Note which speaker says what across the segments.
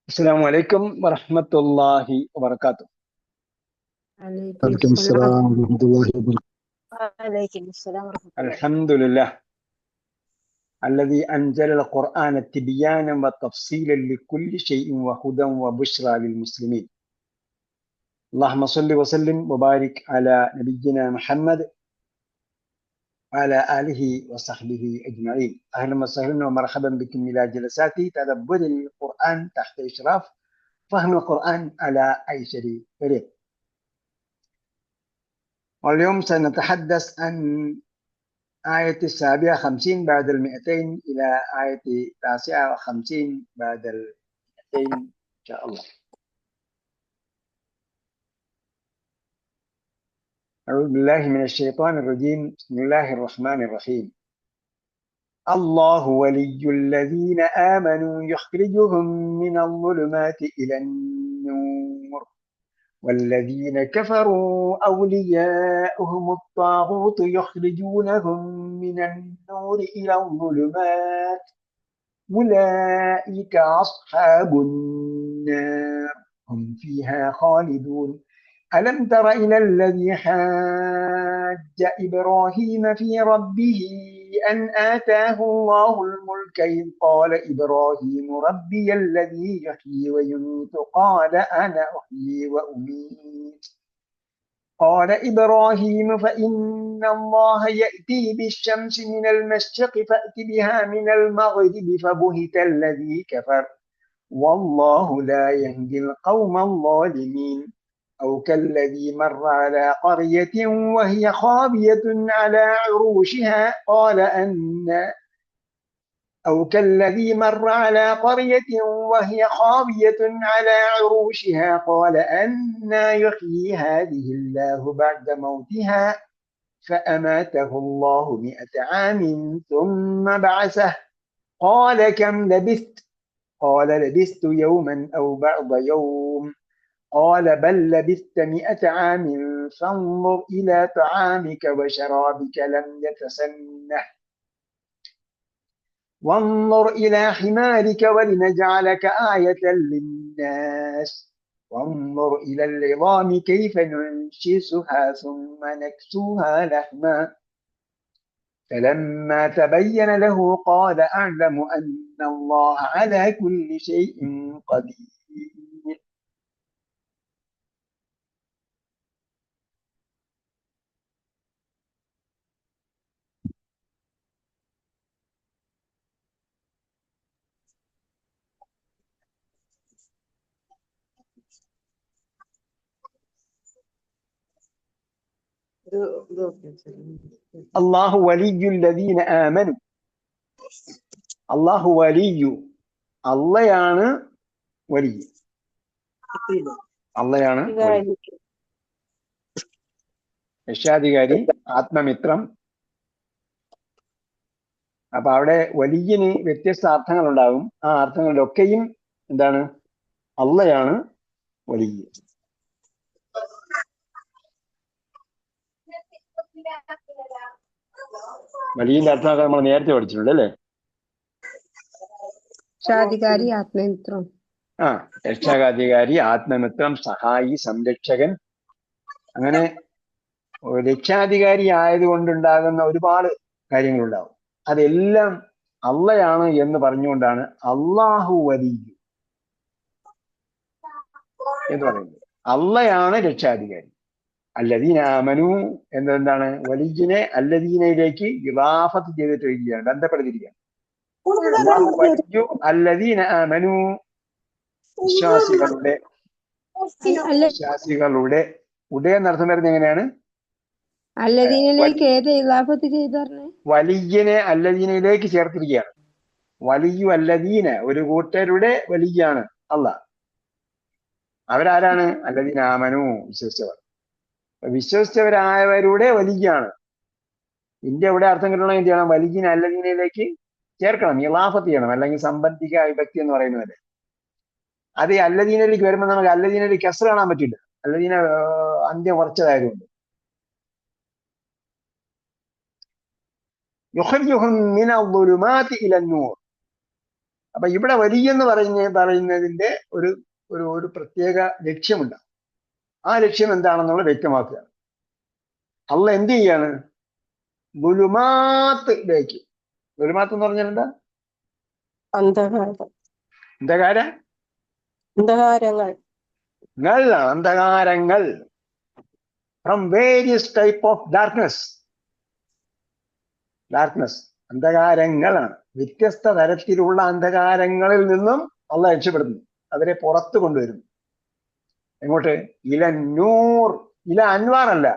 Speaker 1: السلام عليكم ورحمة الله وبركاته.
Speaker 2: عليكم
Speaker 3: عليكم
Speaker 2: السلام.
Speaker 3: السلام ورحمة الله وبركاته.
Speaker 2: وعليكم السلام ورحمة الله.
Speaker 1: الحمد لله الذي أنزل القرآن تبيانا وتفصيلا لكل شيء وهدى وبشرى للمسلمين. اللهم صل وسلم وبارك على نبينا محمد وعلى آله وصحبه أجمعين. أهلا وسهلا ومرحبا بكم إلى جلسات تدبر القرآن تحت إشراف فهم القرآن على أيسر طريق. واليوم سنتحدث عن آية 57 بعد 200 إلى آية 59 بعد 200 إن شاء الله. أعوذ بالله من الشيطان الرجيم. بسم الله الرحمن الرحيم. الله ولي الذين آمنوا يخرجهم من الظلمات إلى النور والذين كفروا أولياؤهم الطاغوت يخرجونهم من النور إلى الظلمات أولئك أصحاب النار هم فيها خالدون. ألم تر إلى الذي حاج إبراهيم في ربه أن آتاه الله الملك إذ قال إبراهيم ربي الذي يحيي ويميت قال أنا أحيي وأميت قال إبراهيم فإن الله يأتي بالشمس من المشرق فأت بها من المغرب فبهت الذي كفر والله لا يهدي القوم الظالمين. أو كالذي مر على قرية وهي خاوية على عروشها قال أنى يحيي هذه الله بعد موتها فأماته الله 100 عام ثم بعثه قال كم لبثت؟ قال لبثت يوما أو بعض يوم قال بل لبثت 100 عام فانظر إلى طعامك وشرابك لم يتسنه وانظر إلى حمارك ولنجعلك آية للناس وانظر إلى العظام كيف ننشزها ثم نكسوها لحما فلما تبين له قال أعلم أن الله على كل شيء قدير. الله ولي الذين آمنوا. الله ولي അള്ളയാണ് വലിയ അള്ളയാണ് രക്ഷാധികാരി ആത്മമിത്രം. അപ്പൊ അവിടെ വലിയന് വ്യത്യസ്ത അർത്ഥങ്ങൾ ഉണ്ടാകും. ആ അർത്ഥങ്ങളിലൊക്കെയും എന്താണ്? അള്ളയാണ് വലിയ. വലിയന്റെ അർത്ഥമൊക്കെ നമ്മൾ നേരത്തെ പഠിച്ചിട്ടുണ്ട് അല്ലേ?
Speaker 2: രക്ഷാധികാരി ആത്മമിത്രം.
Speaker 1: രക്ഷാധികാരി ആത്മമിത്രം സഹായി സംരക്ഷകൻ. അങ്ങനെ രക്ഷാധികാരി ആയതുകൊണ്ടുണ്ടാകുന്ന ഒരുപാട് കാര്യങ്ങളുണ്ടാവും. അതെല്ലാം അള്ളയാണ് എന്ന് പറഞ്ഞുകൊണ്ടാണ് അള്ളാഹു വലിയ എന്ന് പറയുന്നത്. അള്ളയാണ് രക്ഷാധികാരി. അല്ലദീന ആമനു എന്താണ്? വലിയനെ അല്ലദീനയിലേക്ക് ഇളാഫത്ത് ചെയ്തിട്ട് വരികയാണ്, ബന്ധപ്പെടുത്തിയിരിക്കുകയാണ്. അല്ലാഹു വലിയു അല്ലദീന ആമനു, വിശ്വാസികളുടെ ഉടേ എന്നർത്ഥം വരുന്നത് എങ്ങനെയാണ്? വലിയനെ അല്ലദീനയിലേക്ക് ചേർത്തിരിക്കുകയാണ്. വലിയു അല്ലദീന ഒരു കൂട്ടരുടെ വലിയാണ് അള്ളാഹ്. അവരാരാണ്? അല്ലദീന ആമനു, വിശ്വസിച്ചവർ. വിശ്വസിച്ചവരായവരുടെ വലിയാണ്. ഇതിന്റെ ഇവിടെ അർത്ഥം കിട്ടണമെങ്കിൽ എന്ത് ചെയ്യണം? വലിയന അല്ലദീനയിലേക്ക് ചേർക്കണം, ഇളാഫത്ത് ചെയ്യണം, അല്ലെങ്കിൽ സംബന്ധിക വിഭക്തി എന്ന് പറയുന്നത്. അത് അല്ലദീനയിലേക്ക് വരുമ്പോൾ നമുക്ക് അല്ലദീനയിലേക്ക് കസ്ർ കാണാൻ പറ്റില്ല. അല്ലദീന അന്ത്യം കുറച്ചതായതുകൊണ്ട്. യുഖ്രിജുഹും മിനൽ ളുലുമാതി ഇലൻ നൂർ. അപ്പൊ ഇവിടെ വലിയ എന്ന് പറയുന്നതിന്റെ ഒരു ഒരു ഒരു പ്രത്യേക ലക്ഷ്യമുണ്ട്. ആ ലക്ഷ്യം എന്താണെന്നുള്ളത് വ്യക്തമാക്കുക. അള്ള എന്ത് ചെയ്യാണ്? ഗുലുമാത്തിലേക്ക്. ഗുലുമാത്ത് എന്ന് പറഞ്ഞാൽ എന്താ?
Speaker 2: അന്ധകാരം.
Speaker 1: അന്ധകാര
Speaker 2: അന്ധകാരങ്ങൾ.
Speaker 1: അന്ധകാരങ്ങൾ. From various type of darkness. അന്ധകാരങ്ങളാണ്. വ്യത്യസ്ത തരത്തിലുള്ള അന്ധകാരങ്ങളിൽ നിന്നും അള്ള രക്ഷപ്പെടുന്നു. അവരെ പുറത്തു കൊണ്ടുവരുന്നു. എങ്ങോട്ട്? ഇല നൂർ. ഇല അൻവാർ അല്ല,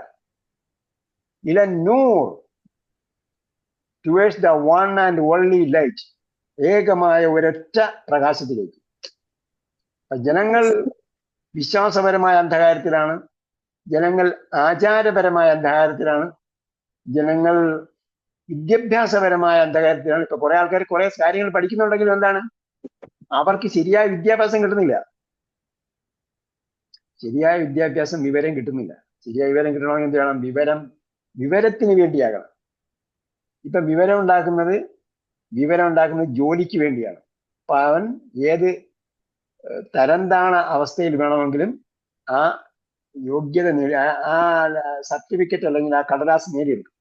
Speaker 1: ഇല നൂർ. Towards the one and only light. ഏകമായ ഒരൊറ്റ പ്രകാശത്തിലേക്ക്. ജനങ്ങൾ വിശ്വാസപരമായ അന്ധകാരത്തിലാണ്, ജനങ്ങൾ ആചാരപരമായ അന്ധകാരത്തിലാണ്, ജനങ്ങൾ വിദ്യാഭ്യാസപരമായ അന്ധകാരത്തിലാണ്. ഇപ്പൊ കുറെ ആൾക്കാർ കുറെ കാര്യങ്ങൾ പഠിക്കുന്നുണ്ടെങ്കിലും എന്താണ്, അവർക്ക് ശരിയായ വിദ്യാഭ്യാസം കിട്ടുന്നില്ല. ശരിയായ വിദ്യാഭ്യാസം, വിവരം കിട്ടുന്നില്ല. ശരിയായ വിവരം കിട്ടണമെങ്കിൽ എന്ത് വേണം? വിവരത്തിന് വേണ്ടിയാകണം. ഇപ്പൊ വിവരം ഉണ്ടാക്കുന്നത് ജോലിക്ക് വേണ്ടിയാണ്. അപ്പൊ അവൻ ഏത് തരംതാണ അവസ്ഥയിൽ വേണമെങ്കിലും ആ യോഗ്യത നേടി, ആ സർട്ടിഫിക്കറ്റ് അല്ലെങ്കിൽ ആ കടലാസ് നേടിയെടുക്കും.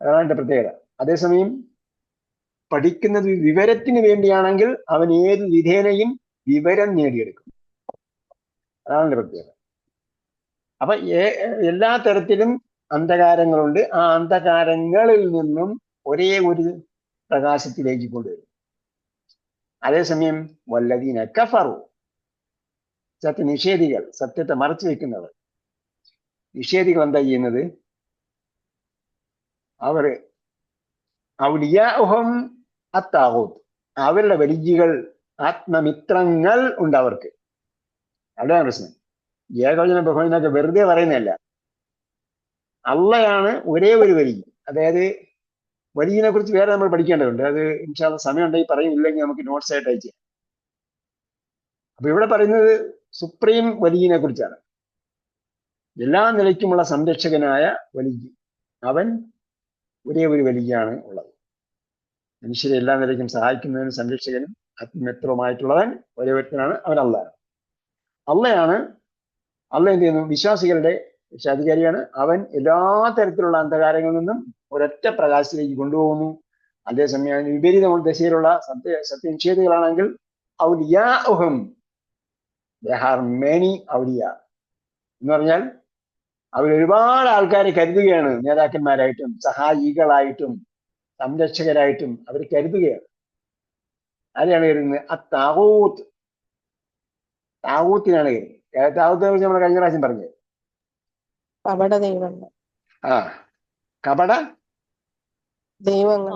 Speaker 1: അതാണ് എന്റെ പ്രത്യേകത. അതേസമയം പഠിക്കുന്നത് വിവരത്തിന് വേണ്ടിയാണെങ്കിൽ അവൻ ഏത് വിധേനയും വിവരം നേടിയെടുക്കും. അതാണ് എന്റെ പ്രത്യേകത. അപ്പൊ എല്ലാ തരത്തിലും അന്ധകാരങ്ങളുണ്ട്. ആ അന്ധകാരങ്ങളിൽ നിന്നും ഒരേ ഒരു പ്രകാശത്തിലേക്ക് കൊണ്ടുവരും. അതേസമയം വല്ലദീന കഫറു, സത്യനിഷേധികൾ, സത്യത്തെ മറച്ചു വെക്കുന്നവർ, നിഷേധികൾ എന്താ ചെയ്യുന്നത്? അവർ ഔലിയാഉഹും അത്താഗൂത്ത്, അവരുടെ വലിയകൾ, ആത്മമിത്രങ്ങൾ ഉണ്ട് അവർക്ക്. അവിടെയാണ് പ്രശ്നം. ഏകവചന ബഹുവചനൊക്കെ വെറുതെ പറയുന്നതല്ല. അള്ളയാണ് ഒരേ ഒരു വലിയ. അതായത് വലിയനെ കുറിച്ച് വേറെ നമ്മൾ പഠിക്കേണ്ടതുണ്ട്. അത് ഇൻഷാ അല്ലാഹ് സമയം ഉണ്ടെങ്കിൽ പറയും, ഇല്ലെങ്കിൽ നമുക്ക് നോട്ട്സ് ആയിട്ട് അയച്ചു. അപ്പൊ ഇവിടെ പറയുന്നത് സുപ്രീം വലിയനെ കുറിച്ചാണ്. എല്ലാ നിലയ്ക്കുമുള്ള സംരക്ഷകനായ വലിയ. അവൻ ഒരേ ഒരു വലിയാണ് ഉള്ളത്. മനുഷ്യരെ എല്ലാ നിലയ്ക്കും സഹായിക്കുന്നതിനും സംരക്ഷകനും ആത്മമിത്രവുമായിട്ടുള്ളവൻ ഒരേ വ്യക്തനാണ്. അവൻ അള്ളയാണ്. അള്ള എന്ത് ചെയ്യുന്നു? വിശ്വാസികളുടെ രക്ഷാധികാരിയാണ്. അവൻ എല്ലാ തരത്തിലുള്ള അന്ധകാരങ്ങളിൽ നിന്നും ഒരൊറ്റ പ്രകാശത്തിലേക്ക് കൊണ്ടുപോകുന്നു. അതേസമയം വിപരീത ദശയിലുള്ള സത്യനിഷേധികളാണെങ്കിൽ ഔലിയാഉഹും, ദേ ആർ മെനി ഔലിയ എന്ന് പറഞ്ഞാൽ അവർ ഒരുപാട് ആൾക്കാരെ കരുതുകയാണ്, നേതാക്കന്മാരായിട്ടും സഹായികളായിട്ടും സംരക്ഷകരായിട്ടും അവർ കരുതുകയാണ്. ആരെയാണ് കരുതുന്നത്? ആ താവൂത്തിനാണ് കരുതുന്നത്. താവൂത്തിനെ കുറിച്ച് നമ്മൾ കഴിഞ്ഞ പ്രാവശ്യം പറഞ്ഞത്.
Speaker 2: കപട ദൈവങ്ങൾ.
Speaker 1: കപട
Speaker 2: ദൈവങ്ങൾ.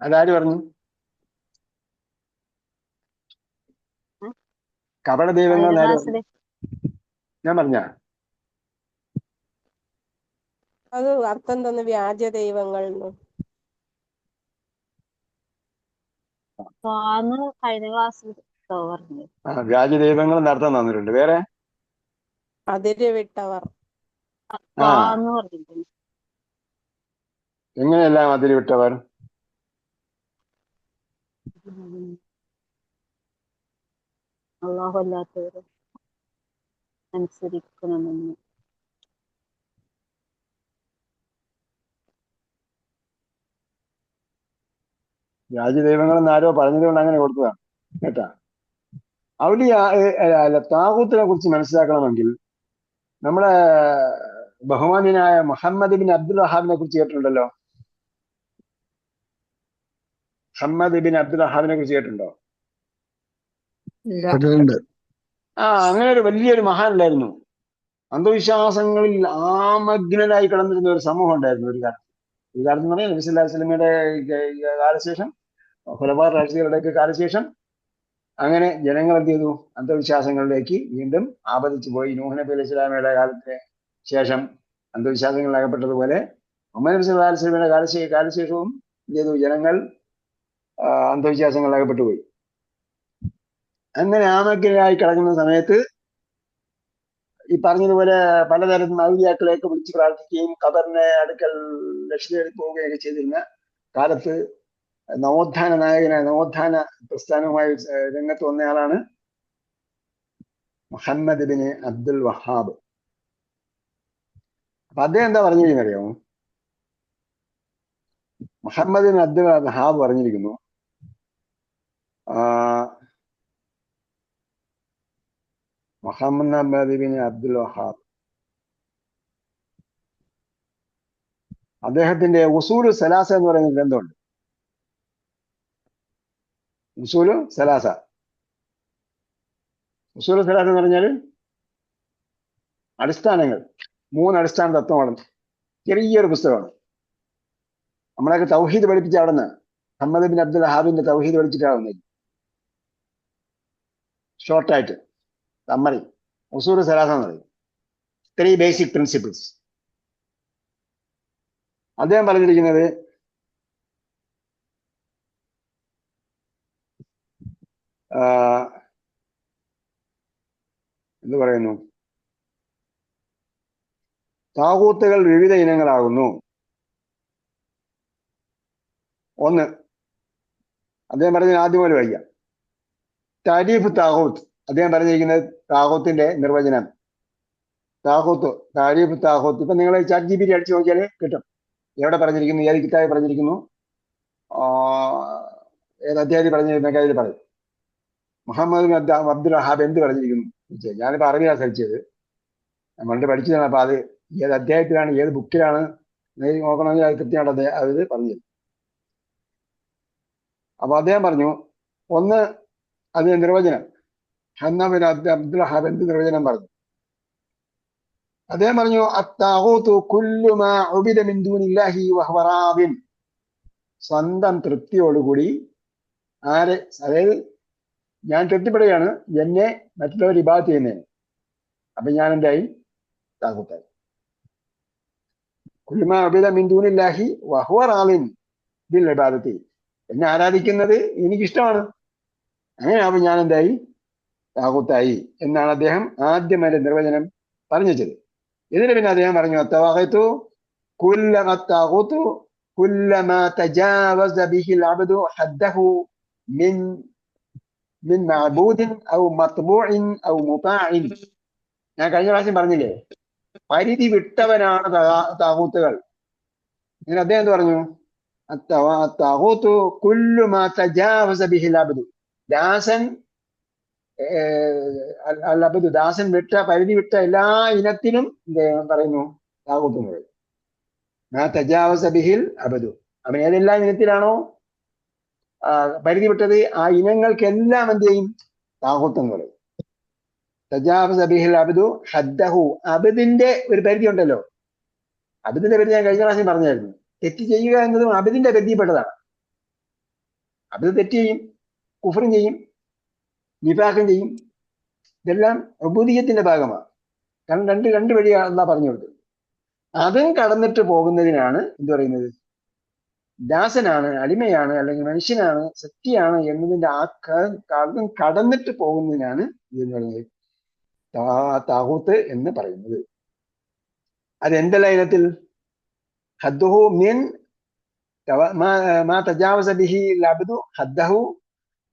Speaker 1: അതാര് പറഞ്ഞു? കപട ദൈവങ്ങൾ ഞാൻ പറഞ്ഞ
Speaker 2: അത് അർത്ഥം തന്നെ വ്യാജ ദൈവങ്ങൾ.
Speaker 1: വ്യാജ ദൈവങ്ങൾ എന്നർത്ഥം തന്നിട്ടുണ്ട്. വേറെ
Speaker 2: അതിര് വിട്ടവർ.
Speaker 1: എങ്ങനെയെല്ലാം അതിര് വിട്ടവർ?
Speaker 3: അല്ലാഹു അല്ലാത്തവരെ അനുസരിക്കണമെന്ന്.
Speaker 1: വ്യാജ ദൈവങ്ങൾ എന്ന് ആരോ പറഞ്ഞത് കൊണ്ട് അങ്ങനെ കൊടുത്തതാണ് കേട്ടാ. ഔലിയ അല്ല, താഗൂത്തിനെ കുറിച്ച് മനസ്സിലാക്കണമെങ്കിൽ നമ്മളെ ബഹുമാന്യനായ മുഹമ്മദ് ബിൻ അബ്ദുൽ വഹാബിനെ കുറിച്ച് കേട്ടിട്ടുണ്ടല്ലോ. മുഹമ്മദ് ബിൻ അബ്ദുൽ വഹാബിനെ കുറിച്ച് കേട്ടിട്ടുണ്ടോ? അങ്ങനെ ഒരു വലിയൊരു മഹാൻ ഉണ്ടായിരുന്നു. അന്ധവിശ്വാസങ്ങളിൽ ആമഗ്നനായി കിടന്നിരുന്ന ഒരു സമൂഹം ഉണ്ടായിരുന്നു ഒരു കാലത്ത്. എന്ന് പറഞ്ഞാൽ നബി സല്ലല്ലാഹു അലൈഹി വസല്ലമയുടെ കാലശേഷം, ഖുലഫാ റാഷിദുകളുടെയൊക്കെ കാലശേഷം അങ്ങനെ ജനങ്ങൾ എന്ത് ചെയ്തു? അന്ധവിശ്വാസങ്ങളിലേക്ക് വീണ്ടും ആപതിച്ചു പോയി. നൂഹ് നബി അലൈഹി സ്വലാമയുടെ കാലത്തിന് ശേഷം അന്ധവിശ്വാസങ്ങളിൽ അകപ്പെട്ടതുപോലെ മുഹമ്മദ് നബി സല്ലല്ലാഹു അലൈഹി വസല്ലമയുടെ കാലശേഷവും എന്ത് ചെയ്തു? ജനങ്ങൾ അന്ധവിശ്വാസങ്ങളിൽ അകപ്പെട്ടു പോയി. അങ്ങനെ ആമഗ്നരായി കിടക്കുന്ന സമയത്ത് ഈ പറഞ്ഞതുപോലെ പലതരം ഔലിയാക്കളെയൊക്കെ വിളിച്ച് പ്രാർത്ഥിക്കുകയും ഖബറിനെ അടുക്കൽ ലക്ഷ്യം പോവുകയൊക്കെ ചെയ്തിരുന്ന കാലത്ത് നവോത്ഥാന നായകനായ നവോത്ഥാന പ്രസ്ഥാനവുമായി രംഗത്ത് വന്നയാളാണ് മുഹമ്മദ് ബിൻ അബ്ദുൽ വഹാബ്. അപ്പൊ അദ്ദേഹം എന്താ പറഞ്ഞിരിക്കുന്നറിയാമോ? മുഹമ്മദ് ബിൻ അബ്ദുൽ വഹാബ് പറഞ്ഞിരിക്കുന്നു, മുഹമ്മദ് ബിൻ അബ്ദുൽ വഹാബ് അദ്ദേഹത്തിന്റെ ഉസൂലു സലാസ എന്ന് പറയുന്ന ഗ്രന്ഥമുണ്ട്. ഉസൂലു സലാസ എന്ന് പറഞ്ഞാൽ അടിസ്ഥാനങ്ങൾ, 3 അടിസ്ഥാന തത്വമാണ്. ചെറിയൊരു പുസ്തകമാണ്. നമ്മളൊക്കെ തൗഹീദ് പഠിപ്പിച്ച അവിടെ നിന്ന് മുഹമ്മദ് ബിൻ അബ്ദുൽ വഹാബിന്റെ തൗഹീദ് പഠിച്ചിട്ടാവുന്നത്. ഷോർട്ടായിട്ട് സമ്മറി ഉസൂലു സലാസ എന്ന് പറയും. 3 ബേസിക് പ്രിൻസിപ്പിൾസ്. അദ്ദേഹം പറഞ്ഞിരിക്കുന്നത് എന്ത് പറയുന്നു, താഗൂത്തുകൾ വിവിധ ഇനങ്ങളാകുന്നു. 1, അദ്ദേഹം പറഞ്ഞ ആദ്യം പോലെ വായിക്കാം. താരീഫ് താഗൂത്ത്. അദ്ദേഹം പറഞ്ഞിരിക്കുന്നത് താഗൂത്തിന്റെ നിർവചനം. താഗൂത്ത്, താരീഫ് താഗൂത്ത്. ഇപ്പൊ നിങ്ങൾ ChatGPT അടിച്ചു നോക്കിയാൽ കിട്ടും. എവിടെ പറഞ്ഞിരിക്കുന്നു, ഏത് കിതാബിൽ പറഞ്ഞിരിക്കുന്നു, ഏത് അധ്യായത്തിൽ പറഞ്ഞിരുന്നൊക്കെ അതിൽ പറയും. മുഹമ്മദ് ബിൻ അബ്ദുൽ വഹാബ് എന്ത് പറഞ്ഞിരിക്കുന്നു? ഞാനിപ്പോ അറിവിലാണ് സഹിച്ചത്, ഞാൻ പണ്ട് പഠിച്ചതാണ്. അപ്പൊ അത് ഏത് അധ്യായത്തിലാണ്, ഏത് ബുക്കിലാണ് നോക്കണമെങ്കിൽ അത് കൃത്യമായിട്ട് അത് പറഞ്ഞു. അപ്പൊ അദ്ദേഹം പറഞ്ഞു, 1 അതിന്റെ നിർവചനം. മുഹമ്മദ് ബിൻ അബ്ദുൽ വഹാബ് എന്ത് നിർവചനം പറഞ്ഞു? അദ്ദേഹം പറഞ്ഞു, അത്താഗൂത്തു കുല്ലു മാ ഉബിദ മിൻ ദൂനില്ലാഹി വഹുവ റാദിൻ. സ്വന്തം തൃപ്തിയോടുകൂടി ആരെ, അതായത് ഞാൻ തൃപ്തിപ്പെടുകയാണ് എന്നെ മറ്റുള്ളവർ ഇബാദത്ത് ചെയ്യുന്നതിന്, അപ്പൊ ഞാൻ എന്തായി? താഗൂത്തായി. കുല്ലു മാ ഉബിദ മിൻ ദൂനില്ലാഹി വഹുവ റാദിൻ ബിൽ ഇബാദത്തി. എന്നെ ആരാധിക്കുന്നത് എനിക്കിഷ്ടമാണ്, അങ്ങനെയാവുമ്പോൾ ഞാൻ എന്തായി? താഗൂത്തായി എന്നാണ് അദ്ദേഹം ആദ്യം അതിന്റെ നിർവചനം പറഞ്ഞു വെച്ചത്. ഇതിന് പിന്നെ അദ്ദേഹം പറഞ്ഞു, അത്തവാഗത്തു കുല്ലമത്താഗൂത്തു കുല്ലമാ തജാവസ ബിഹിൽ അബ്ദു ഹദ്ദഹു മിൻ മഅബൂദിൻ ഔ മത്ബൂഇൻ ഔ മുതാഇൻ. ഞാൻ കഴിഞ്ഞ പ്രാവശ്യം പറഞ്ഞില്ലേ, പരിധി വിട്ടവനാണ് താഗൂത്തുകൾ. ഇങ്ങനെ അദ്ദേഹം എന്ത് പറഞ്ഞു? അത്തവാഗൂത്തു കുല്ലുമാ തജാവസ ബിഹിൽ അബ്ദു. ദാസൻ അല്ലബദു, ദാസൻ വിട്ട, പരിധി വിട്ട എല്ലാ ഇനത്തിനും പറയുന്നു താഗൂത്ത് എന്ന് പറയും. തജാവസ ബിഹിൽ അബദു. അവൻ ഏതെല്ലാം ഇനത്തിലാണോ പരിധി വിട്ടത് ആ ഇനങ്ങൾക്കെല്ലാം എന്ത് ചെയ്യും? താഗൂത്ത് എന്ന് പറയും. തജാവസ ബിഹിൽ അബദു ഹദ്ദഹു. അബദിന്റെ ഒരു പരിധി ഉണ്ടല്ലോ, അബദിന്റെ പരിധി ഞാൻ കഴിഞ്ഞ പ്രാവശ്യം പറഞ്ഞായിരുന്നു. തെറ്റ് ചെയ്യുക എന്നതും അബദിന്റെ പരിധിപ്പെട്ടതാണ്. അബദ് തെറ്റ് ചെയ്യും, കുഫറും ചെയ്യും, നിഫാഖും ചെയ്യും. ഇതെല്ലാം ഉബൂദിയ്യത്തിന്റെ ഭാഗമാണ്. കാരണം രണ്ട് വഴിയാണ് അല്ലാഹ് പറഞ്ഞു കൊടുത്തത്. അതും കടന്നിട്ട് പോകുന്നതിനാണ് എന്ത് പറയുന്നത്? ദാസനാണ്, അടിമയാണ്, അല്ലെങ്കിൽ മനുഷ്യനാണ്, സത്യമാണ് എന്നതിന്റെ അതും കടന്നിട്ട് പോകുന്നതിനാണ് ഇതെന്ന് പറയുന്നത് താഗൂത്ത് എന്ന് പറയുന്നത്. അതെന്തെല്ലാം ഇനത്തിൽ? ഹദ്ദുഹു മിൻ മാ തജാവസ ബിഹി അബ്ദു ഹദ്ദഹു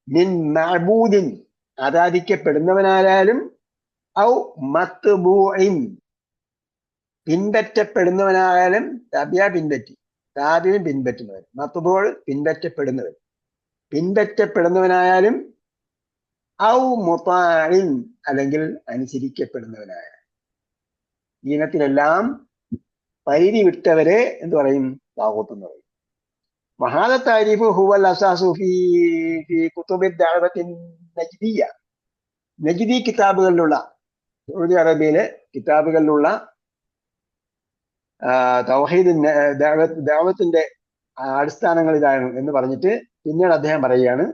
Speaker 1: മിൻ മഅബൂദിൻ, ആരാധിക്കപ്പെടുന്നവനായാലും, ഔ മത്ബൂഇൻ, പിൻപറ്റപ്പെടുന്നവനായാലും. തബിയ പിൻപറ്റി, താബിയും പിൻപറ്റുന്നവൻ, മത്ബൂൾ പിൻപറ്റപ്പെടുന്നവൻ, പിൻപറ്റപ്പെടുന്നവനായാലും, ഔ മുതാഇൻ, അല്ലെങ്കിൽ അനുസരിക്കപ്പെടുന്നവനായ. ഈ ഇനത്തിലെല്ലാം പരിധി വിട്ടവരെ എന്ത് പറയും? താഗൂത്ത് എന്ന് പറയും. വഹാദ താരീഫ് ഹുവൽ അസാസു ഫീ കുതുബി ദഅവത്തി നജ്ദിയ്യ. നജ്ദി കിതാബുകളിലുള്ള, സൗദി അറേബ്യയിലെ കിതാബുകളിലുള്ള തൗഹീദ് ദഅവത്തിന്റെ അടിസ്ഥാനങ്ങൾ ഇതാണ് എന്ന് പറഞ്ഞിട്ട് പിന്നീട് അദ്ദേഹം പറയുകയാണ്,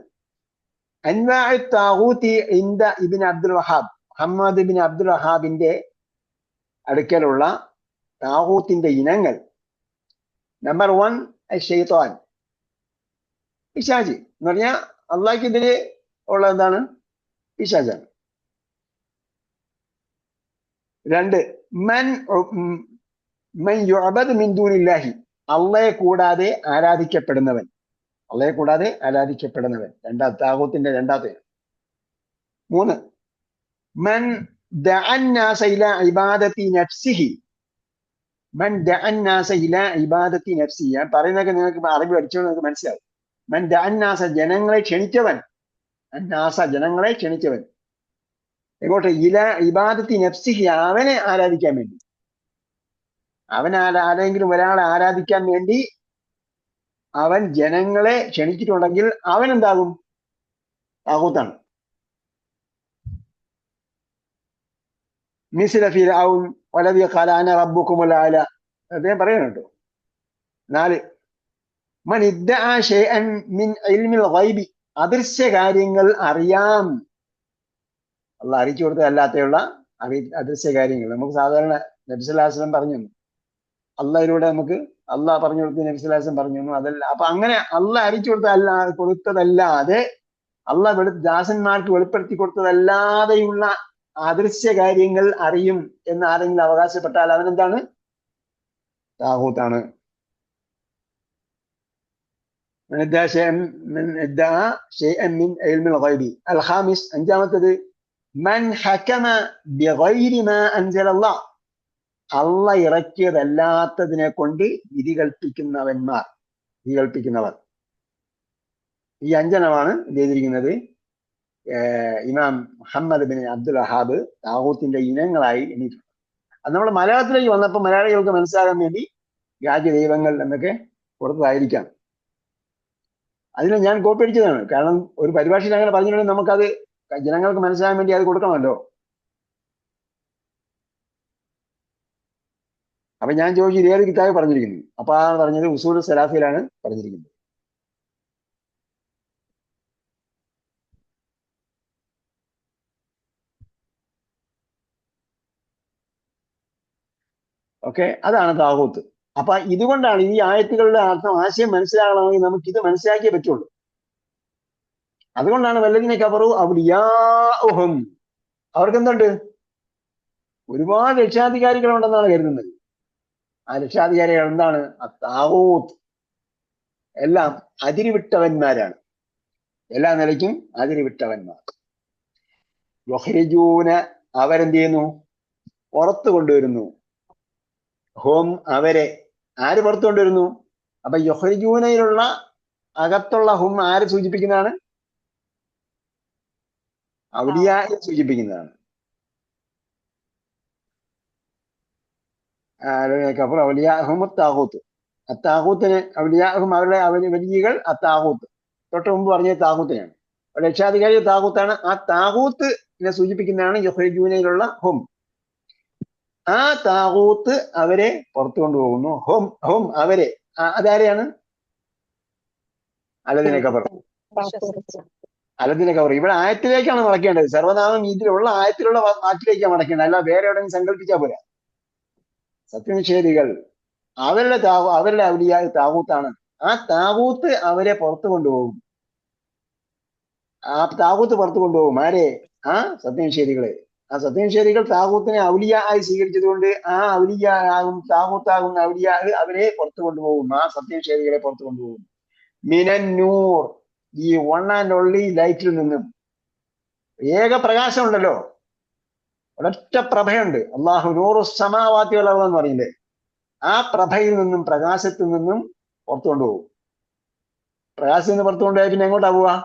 Speaker 1: അൻവാഉ താഗൂത്തി ഇൻദ ഇബ്നു അബ്ദുൽ വഹാബ്. മുഹമ്മദ് ഇബ്നു അബ്ദുൽ വഹാബിന്റെ അടുക്കലുള്ള താഗൂത്തിന്റെ ഇനങ്ങൾ. നമ്പർ 1 ശൈത്താൻ, പിശാച് എന്ന് പറഞ്ഞാൽ അള്ളാഹ്ക്കെതിരെ ഉള്ള എന്താണ്? പിശാചാണ്. 2 മൻ യുഅബദു മിൻ ദൂനില്ലാഹി, അള്ളയെ കൂടാതെ ആരാധിക്കപ്പെടുന്നവൻ. അള്ളയെ കൂടാതെ ആരാധിക്കപ്പെടുന്നവൻ. താഗൂത്തിന്റെ രണ്ടാമത്തെ. 3, മൻ ദഅന്നാസ ഇലാ ഇബാദത്തി നഫ്സിഹി. മൻ ദഅന്നാസ ഇലാ ഇബാദത്തി നഫ്സിഹി. ഞാൻ പറയുന്നതൊക്കെ നിങ്ങൾക്ക് അറബി പഠിച്ചോ നിങ്ങൾക്ക് മനസ്സിലാവും. മൻ ദഅന്നാസ ജനങ്ങളെ ക്ഷണിച്ചവൻ. അന്നാസ ജനങ്ങളെ ക്ഷണിച്ചവൻ. എങ്ങോട്ട്? ഇലാ ഇബാദത്തി നഫ്സിഹി, അവനെ ആരാധിക്കാൻ വേണ്ടി. അവൻ ആരെങ്കിലും ഒരാളെ ആരാധിക്കാൻ വേണ്ടി അവൻ ജനങ്ങളെ ക്ഷണിച്ചിട്ടുണ്ടെങ്കിൽ അവൻ എന്താകും? താഗൂത്താണ്. മിസ്ല ഫിർഔൻ വലദി ഖാല അന റബ്ബുകുമുൽ അഅല. അദ്ദേഹം പറയുന്നുണ്ട്. 4, മൻ ഇദ്ദഅ ശൈഅൻ മിൻ ഇൽമിൽ ഗൈബി. അദൃശ്യ കാര്യങ്ങൾ അറിയാം. അള്ളാഹ് അറിയിച്ചു കൊടുത്തതല്ലാതെയുള്ള അദൃശ്യ കാര്യങ്ങൾ. നമുക്ക് സാധാരണ നബി സല്ലല്ലാഹു അലൈഹി വസല്ലം പറഞ്ഞു, അള്ളാഹിലൂടെ നമുക്ക് അള്ളാഹ് പറഞ്ഞു കൊടുത്ത് നബി സല്ലല്ലാഹു അലൈഹി വസല്ലം പറഞ്ഞു. അതല്ല, അപ്പൊ അങ്ങനെ അള്ളാഹ് അറിയിച്ചു കൊടുത്തതല്ലാതെ അള്ളാഹ് ദാസന്മാർക്ക് വെളിപ്പെടുത്തി കൊടുത്തതല്ലാതെയുള്ള അദൃശ്യ കാര്യങ്ങൾ അറിയും എന്ന് ആരെങ്കിലും അവകാശപ്പെട്ടാൽ അവനെന്താണ്? താഗൂത്താണ്. അഞ്ചാമത്തത്, മൻ ഹകമ ബിഗൈരി മാ അൻസലല്ലാഹ്. അള്ളാഹ് ഇറക്കിയതല്ലാത്തതിനെ കൊണ്ട് വിധി കൽപ്പിക്കുന്നവർ. ഈ 5 എന്ത് ചെയ്തിരിക്കുന്നത്? ഇമാം മുഹമ്മദ് ബിൻ അബ്ദുൽ വഹാബ് താഗൂത്തിന്റെ ഇനങ്ങളായി എണ്ണിയിട്ടുണ്ട്. അത് നമ്മൾ മലയാളത്തിലേക്ക് വന്നപ്പോൾ മലയാളികൾക്ക് മനസ്സിലാകാൻ വേണ്ടി വ്യാജ ദൈവങ്ങൾ എന്നൊക്കെ കൊടുത്തതായിരിക്കാം. അതിന് ഞാൻ കോപ്പി അടിച്ചതാണ്. കാരണം ഒരു പരിഭാഷയിൽ അങ്ങനെ പറഞ്ഞിട്ടുണ്ടെങ്കിൽ നമുക്കത് ജനങ്ങൾക്ക് മനസ്സിലാകാൻ വേണ്ടി അത് കൊടുക്കണമല്ലോ. അപ്പൊ ഞാൻ ചോദിച്ചു, ഇത് ഏത് കിതാബിൽ പറഞ്ഞിരിക്കുന്നു? അപ്പൊ ആ പറഞ്ഞത് ഉസൂൽ സലാഫിലാണ് പറഞ്ഞിരിക്കുന്നത്. ഓക്കെ, അതാണ് താഗൂത്ത്. അപ്പൊ ഇതുകൊണ്ടാണ് ഈ ആയത്തുകളുടെ അർത്ഥം, ആശയം മനസ്സിലാകണമെങ്കിൽ നമുക്ക് ഇത് മനസ്സിലാക്കിയേ പറ്റുള്ളൂ. അതുകൊണ്ടാണ് വല്ലദീന കഫറു ഔലിയാഉഹും, അവർക്ക് എന്തുണ്ട്? ഒരുപാട് രക്ഷാധികാരികളുണ്ടെന്നാണ് കരുതുന്നത്. ആ രക്ഷാധികാരികൾ എന്താണ്? താഗൂത്ത്. എല്ലാം അതിരിവിട്ടവന്മാരാണ്, എല്ലാ നിലയ്ക്കും അതിരിവിട്ടവന്മാർ. യുഖ്രിജൂന, അവരെന്ത് ചെയ്യുന്നു? പുറത്തു കൊണ്ടുവരുന്നു. ഹും, അവരെ. ആര് പുറത്തു കൊണ്ടുവരുന്നു? അപ്പൊ യുഖ്രിജൂനയിലുള്ള അകത്തുള്ള ഹും ആര് സൂചിപ്പിക്കുന്നതാണ്? ഔലിയായെ സൂചിപ്പിക്കുന്നതാണ്. അത്താഹൂത്തിന് ഔലിയാഹും അവരുടെ വലിയകൾ അത്താഹൂത്ത്. തൊട്ട് മുമ്പ് പറഞ്ഞ താഹൂത്തിനാണ്. രക്ഷാധികാരി താഹൂത്താണ്. ആ താഹൂത്തിനെ സൂചിപ്പിക്കുന്നതാണ് യുഖ്രിജൂനയിലുള്ള ഹും. ആ താഹൂത്ത് അവരെ പുറത്തു കൊണ്ടുപോകുന്നു. ഹും അവരെ. അതാരെയാണ്? അല്ലദീന കഫറു. അല്ലദീന കഫറു ഇവിടെ ആയത്തിലേക്കാണ് മടക്കേണ്ടത്. സർവനാമം ഇതിലുള്ള ആയത്തിലുള്ള വാക്കിലേക്കാണ് മടക്കേണ്ടത്, അല്ല വേറെ എവിടെയും സങ്കല്പിച്ചാൽ പോരാ. സത്യനിഷേധികൾ അവരുടെ ഔലിയാ താഗൂത്താണ്. ആ താഗൂത്ത് അവരെ പുറത്തു കൊണ്ടുപോകും. ആ താഗൂത്ത് പുറത്തു കൊണ്ടുപോകും ആരെ? ആ സത്യനിഷേധികളെ. ആ സത്യനിഷേധികൾ താഗൂത്തിനെ ഔലിയാ ആയി സ്വീകരിച്ചത് കൊണ്ട് ആ ഔലിയാ ആകും താഗൂത്താകുന്ന ഔലിയാ അവരെ പുറത്തു കൊണ്ടുപോകും. ആ സത്യനിഷേധികളെ പുറത്തു കൊണ്ടുപോകും. മിനൻ നൂർ, ഈ വൺ ആൻഡ് ഓൺലി ലൈറ്റിൽ നിന്നും. ഏക പ്രകാശം ഉണ്ടല്ലോ, ഒരൊറ്റ പ്രഭയുണ്ട്. അള്ളാഹു നൂറു സമാവാതി വൽ അർദ് എന്ന് പറയില്ലേ, ആ പ്രഭയിൽ നിന്നും പ്രകാശത്തിൽ നിന്നും പുറത്തു കൊണ്ടുപോകും. പ്രകാശത്തിൽ നിന്ന് പുറത്തു കൊണ്ടുപോയാൽ പിന്നെ എങ്ങോട്ടാ പോവാ?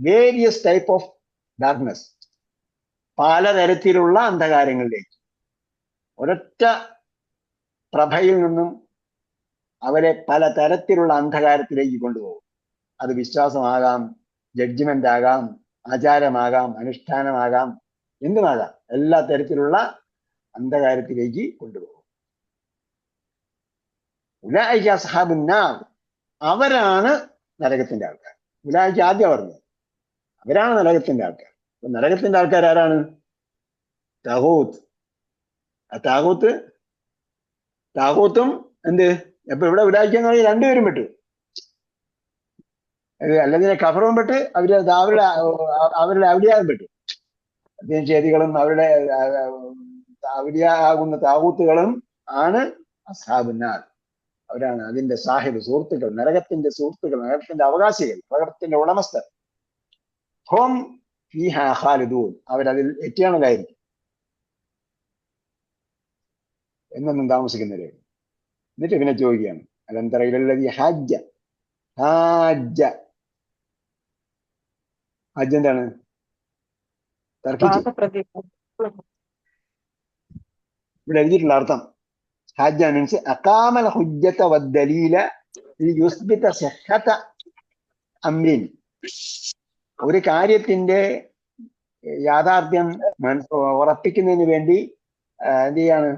Speaker 1: വേരിയസ് ടൈപ്പ് ഓഫ് ഡാർക്ക്നെസ്, പലതരത്തിലുള്ള അന്ധകാരങ്ങളിലേക്ക്. ഒരൊറ്റ പ്രഭയിൽ നിന്നും അവരെ പലതരത്തിലുള്ള അന്ധകാരത്തിലേക്ക് കൊണ്ടുപോകും. അത് വിശ്വാസമാകാം, ജഡ്ജ്മെന്റ് ആകാം, ആചാരമാകാം, അനുഷ്ഠാനമാകാം, എന്തുമാകാം. എല്ലാ തരത്തിലുള്ള അന്ധകാരത്തിലേക്ക് കൊണ്ടുപോകും. ഉലൈക അസ്ഹാബുൻ നാർ, അവരാണ് നരകത്തിന്റെ ആൾക്കാർ. ഉലൈക ആദ്യം പറഞ്ഞത് അവരാണ് നരകത്തിന്റെ ആൾക്കാർ. നരകത്തിന്റെ ആൾക്കാർ ആരാണ്? താഗൂത്ത്. ആ താഗൂത്തും എന്ത് ഇപ്പൊ ഇവിടെ ഉലൈക എന്ന് പറഞ്ഞാൽ രണ്ടുപേരും പെട്ടു. അല്ലതിനെ കഫറും പെട്ട് അവരുടെ ഔലിയാവും പെട്ടു. സത്യനിഷേധികളും അവരുടെ ഔലിയ ആകുന്ന താഗൂത്തുകളും ആണ് അസ്ഹാബുൻ നാർ. അവരാണ് അതിന്റെ സാഹിബ്, സുഹൃത്തുക്കൾ, നരകത്തിന്റെ സുഹൃത്തുക്കൾ, നരകത്തിന്റെ അവകാശികൾ, നരകത്തിന്റെ ഉടമസ്ഥർ. ഹും ഫീഹാ ഖാലിദൂൻ, അവരതിൽ എറ്റേണലായിരിക്കും, എന്നൊന്നും താമസിക്കുന്നവരെ. എന്നിട്ട് പിന്നെ ചോദിക്കുകയാണ്, അലം തറ ഇലല്ലദീ ഹജ്ജ. ഹാജ്ജ, ഹജ്ജ് എന്താണ്? തർക്കിച്ചു. ഇവിടെ എഴുതിയിട്ടുള്ള അർത്ഥം ഹജ്ജ മീൻസ് അഖാമൽ ഹുജ്ജത വദ്ദലീല ലിയുസ്ബിത സിഹ്ഹത അംരിൻ. ഒരു കാര്യത്തിന്റെ യാഥാർത്ഥ്യം ഉറപ്പിക്കുന്നതിന് വേണ്ടി എന്ത് ചെയ്യാണ്?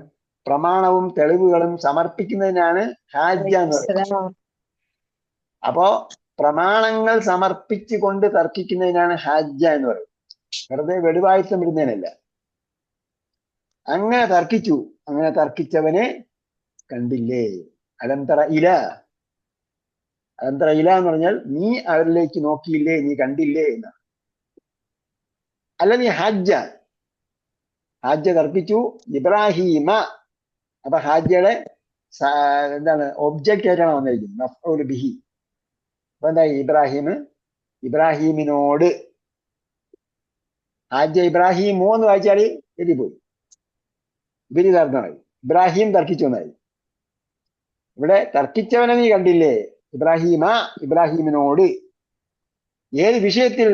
Speaker 1: പ്രമാണവും തെളിവുകളും സമർപ്പിക്കുന്നതിനാണ് ഹാജ്ജ എന്ന് പറയുന്നത്. അപ്പോ പ്രമാണങ്ങൾ സമർപ്പിച്ചുകൊണ്ട് തർക്കിക്കുന്നതിനാണ് ഹാജ്ജ എന്ന് പറയുന്നത്. വെറുതെ വെടിവായുത്തം ഇടുന്നതിനല്ല. അങ്ങനെ തർക്കിച്ചു. അങ്ങനെ തർക്കിച്ചവനെ കണ്ടില്ലേ? അലന്തറ ഇല. അലന്തറ ഇല എന്ന് പറഞ്ഞാൽ നീ അവരിലേക്ക് നോക്കിയില്ലേ, നീ കണ്ടില്ലേ എന്നാണ്. അല്ല, നീ ഹാജ്ജ, ഹാജ്ജ തർക്കിച്ചു ഇബ്രാഹീമ. അപ്പൊ ഹാജ്ജയുടെ എന്താണ്? ഒബ്ജക്റ്റ് ആയിട്ടാണ് വന്നിരിക്കുന്നത്, മഫ്ഊൽ ബിഹി. അപ്പൊ എന്താ? ഇബ്രാഹീമിനോട്. ഹാജ്ജ ഇബ്രാഹിമോ എന്ന് വായിച്ചാൽ എഴുതിപ്പോയി, വിപരീതാർത്ഥമായി. ഇബ്രാഹിം തർക്കിച്ചു എന്നായി. ഇവിടെ തർക്കിച്ചവനെ നീ കണ്ടില്ലേ? ഇബ്രാഹിമ, ഇബ്രാഹിമിനോട്. ഏത് വിഷയത്തിൽ?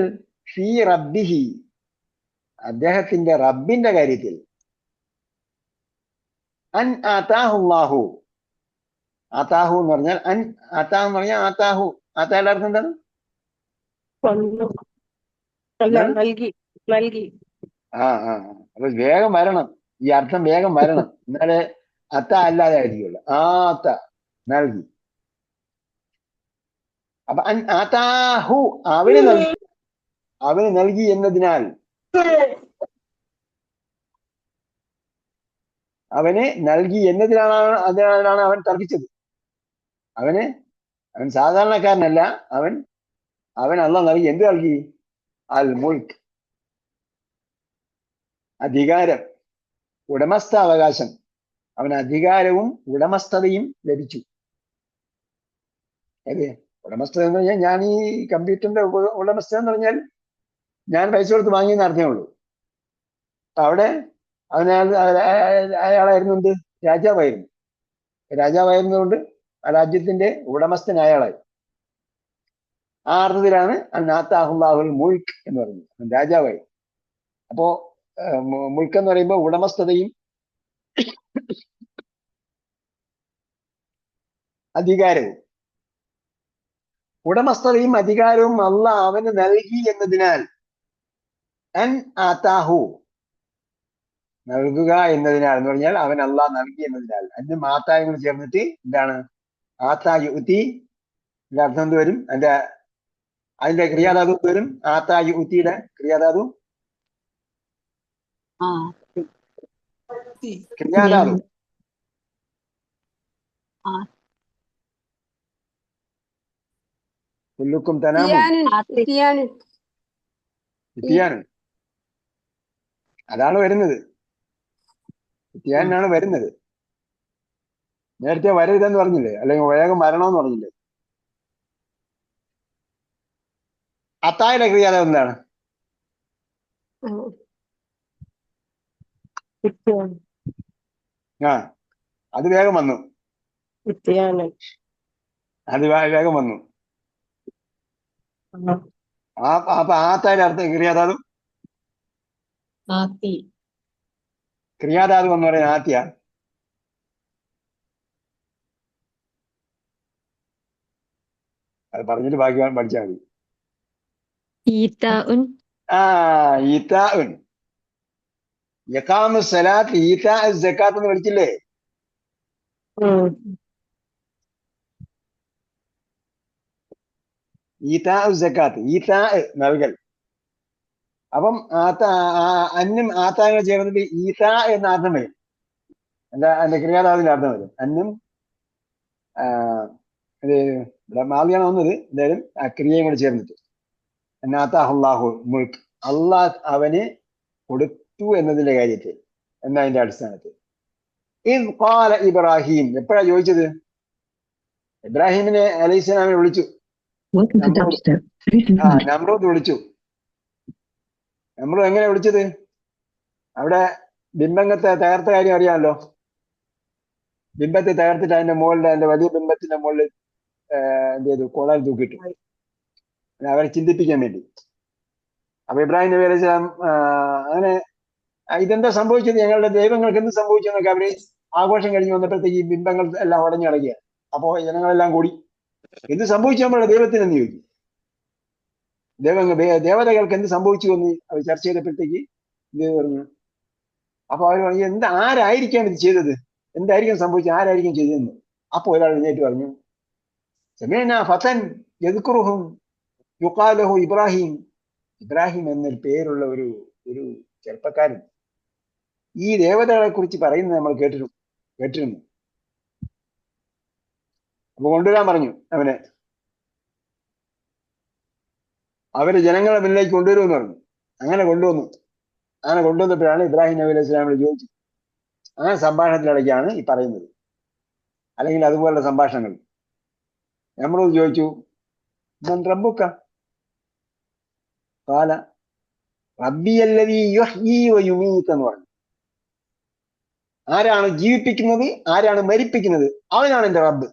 Speaker 1: ഫീ റബ്ബിഹി, അദ്ദേഹത്തിന്റെ റബ്ബിന്റെ കാര്യത്തിൽ. അൻ ആതാഹുല്ലാഹു. ആതാഹു എന്ന് പറഞ്ഞാൽ ആതാഹു എന്ന് പറഞ്ഞാൽ ആതാഹു. ആതായുടെ അർത്ഥം എന്താണ്? അപ്പൊ വേഗം വരണം, ഈ അർത്ഥം വേഗം വരണം, എന്നാലേ അത്ത അല്ലാതെ ആയിരിക്കുള്ളൂ. ആത്ത, നൽകി. അപ്പൊ ആതാഹു, അവന് നൽകി, അവന് നൽകി എന്നതിനാൽ, അവന് നൽകി അതിനാലാണ് അവൻ തർക്കിച്ചത്. അവൻ സാധാരണക്കാരനല്ല, അവൻ അല്ലാഹ് നൽകി. എന്ത് നൽകി? അൽ മുൽക്ക്, അധികാരം, ഉടമസ്ഥാവകാശം. അവന് അധികാരവും ഉടമസ്ഥതയും ലഭിച്ചു. അതെ, ഉടമസ്ഥത എന്ന് പറഞ്ഞാൽ ഞാൻ ഈ കമ്പ്യൂട്ടറിന്റെ ഉടമസ്ഥത എന്ന് പറഞ്ഞാൽ ഞാൻ പൈസ കൊടുത്ത് വാങ്ങിയെന്ന് അർത്ഥമേ ഉള്ളൂ. അപ്പൊ അവിടെ അയാളായിരുന്നു എന്ത്? രാജാവായിരുന്നു. രാജാവായിരുന്നതുകൊണ്ട് ആ രാജ്യത്തിന്റെ ഉടമസ്ഥൻ അയാളായി. ആ അർത്ഥത്തിലാണ് അന്നാത്താഹുല്ലാഹുൽ മുൽക്ക് എന്ന് പറയുന്നത്, രാജാവായി. അപ്പോ മുൽക്ക് എന്ന് പറയുമ്പോൾ ഉടമസ്ഥതയും അധികാരവും. ഉടമസ്ഥതയും അധികാരവും അള്ളാഹ് അവന് നൽകി എന്നതിനാൽ, അൻ ആതാഹു, നൽകുക എന്നതിനാൽ എന്ന് പറഞ്ഞാൽ അവൻ അള്ളാഹ് നൽകി എന്നതിനാൽ. അതിന് മാത്തായങ്ങൾ ചേർന്നിട്ട് എന്താണ്? ആത്താ യുതി. ഇതിന്റെ അർത്ഥം എന്ത് വരും? അതിന്റെ ക്രിയാധാതു വരും. ആത്താ യുതിയുടെ ക്രിയാധാതു കുല്ലുക്കും തനാമു. അതാണ് വരുന്നത്, ഇത്യാനാണ് വരുന്നത്. നേരത്തെ വരരുതെന്ന് പറഞ്ഞില്ലേ, അല്ലെങ്കിൽ വേഗം വരണമെന്ന് പറഞ്ഞില്ലേ? അത്തായുടെ ക്രിയാധാതു എന്താണ്? അത് വേഗം വന്നു, അത് വേഗം വന്നു. അപ്പൊ ആത്തായുടെ അർത്ഥം ക്രിയാധാതു. ക്രിയാധാതു എന്ന് പറയുന്നത് ആത്യ. അത് പറഞ്ഞിട്ട് ബാക്കി പഠിച്ചാൽ മതി. ഈതാഉൻ. യഖാമു സലാത്ത് ഈതാ സകാത്ത് എന്ന് വിളിച്ചില്ലേ? ഈതാ സകാത്ത്, ഈതാ നൽകൽ. അപ്പം അന്നും ആത്താങ്ങൾ ചേർന്നിട്ട് ഈതാ എന്ന അർത്ഥം വരും. അതിന്റെ ക്രിയാധാതുവിന്റെ അർത്ഥം വരും. അന്നും ഇവിടെ മാവിയാണ് വന്നത്, എന്തായാലും ആ ക്രിയയും കൂടെ ചേർന്നിട്ട് അന്നാത്താഹുല്ലാഹു മുൽക്ക്, അള്ളാഹ് അവന് കൊടുത്തു എന്നതിന്റെ കാര്യത്തിൽ, എന്നതിന്റെ അടിസ്ഥാനത്തിൽ. ഇദ് ഖാല ഇബ്രാഹിം, എപ്പോഴാ ചോദിച്ചത്? ഇബ്രാഹിമിനെ അലൈഹിസ്സലാമിനെ വിളിച്ചു. നമ്രൂദ് വിളിച്ചു. നമ്രൂദ് എങ്ങനെ വിളിച്ചത്? അവിടെ ബിംബങ്ങത്തെ തകർത്ത കാര്യം അറിയാമല്ലോ. ബിംബത്തെ തകർത്തിട്ട് അതിന്റെ വലിയ ബിംബത്തിന്റെ മുകളിൽ എന്ത് ചെയ്തു? കോടാൽ തൂക്കിയിട്ടു, അവരെ ചിന്തിപ്പിക്കാൻ വേണ്ടി. അപ്പൊ ഇബ്രാഹിം നബി അലൈഹി സ്വലാം അങ്ങനെ ഇതെന്താ സംഭവിച്ചത്, ഞങ്ങളുടെ ദൈവങ്ങൾക്ക് എന്ത് സംഭവിച്ചെന്നൊക്കെ അവര് ആഘോഷം കഴിഞ്ഞ് വന്നപ്പോഴത്തേക്ക് ഈ ബിംബങ്ങൾ എല്ലാം ഉടഞ്ഞു കിടക്കുക. അപ്പോ ജനങ്ങളെല്ലാം കൂടി എന്ത് സംഭവിച്ചു നമ്മുടെ ദൈവത്തിനെന്ന് ചോദിച്ചു. ദേവതകൾക്ക് എന്ത് സംഭവിച്ചു എന്ന് അവർ ചർച്ച ചെയ്തപ്പോഴത്തേക്ക് ഇത് പറഞ്ഞു. അപ്പൊ അവർ പറഞ്ഞു, ആരായിരിക്കാം ഇത് ചെയ്തത്, എന്തായിരിക്കും സംഭവിച്ചത്, ആരായിരിക്കും ചെയ്തതെന്ന്. അപ്പൊ ഒരാൾ എഴുന്നേറ്റ് പറഞ്ഞു, സമീഅനാ ഫതൻ യദ്കുറുഹും യുഖാലു ലഹു ഇബ്രാഹിം. ഇബ്രാഹിം എന്നൊരു പേരുള്ള ഒരു ചെറുപ്പക്കാരൻ ഈ ദേവതകളെ കുറിച്ച് പറയുന്നത് നമ്മൾ കേട്ടിരുന്നു. അപ്പൊ കൊണ്ടുവരാൻ പറഞ്ഞു അവര് ജനങ്ങളെ മുന്നിലേക്ക് കൊണ്ടുവരുമെന്ന് പറഞ്ഞു. അങ്ങനെ കൊണ്ടുവന്നപ്പോഴാണ് ഇബ്രാഹിം നബി അലൈഹി സ്വലാമിനെ ചോദിച്ചു. ആ സംഭാഷണത്തിനിടയ്ക്കാണ് ഈ പറയുന്നത്, അല്ലെങ്കിൽ അതുപോലുള്ള സംഭാഷണങ്ങൾ. നമ്മളോട് ചോദിച്ചു, റബ്ബുക്ക ഖാല റബ്ബിയല്ലദീ യുഹ്യീ വയുമീത് എന്ന് പറഞ്ഞു. ആരാണ് ജീവിപ്പിക്കുന്നത്, ആരാണ് മരിപ്പിക്കുന്നത്, അവനാണ് എന്റെ റബ്ബ്.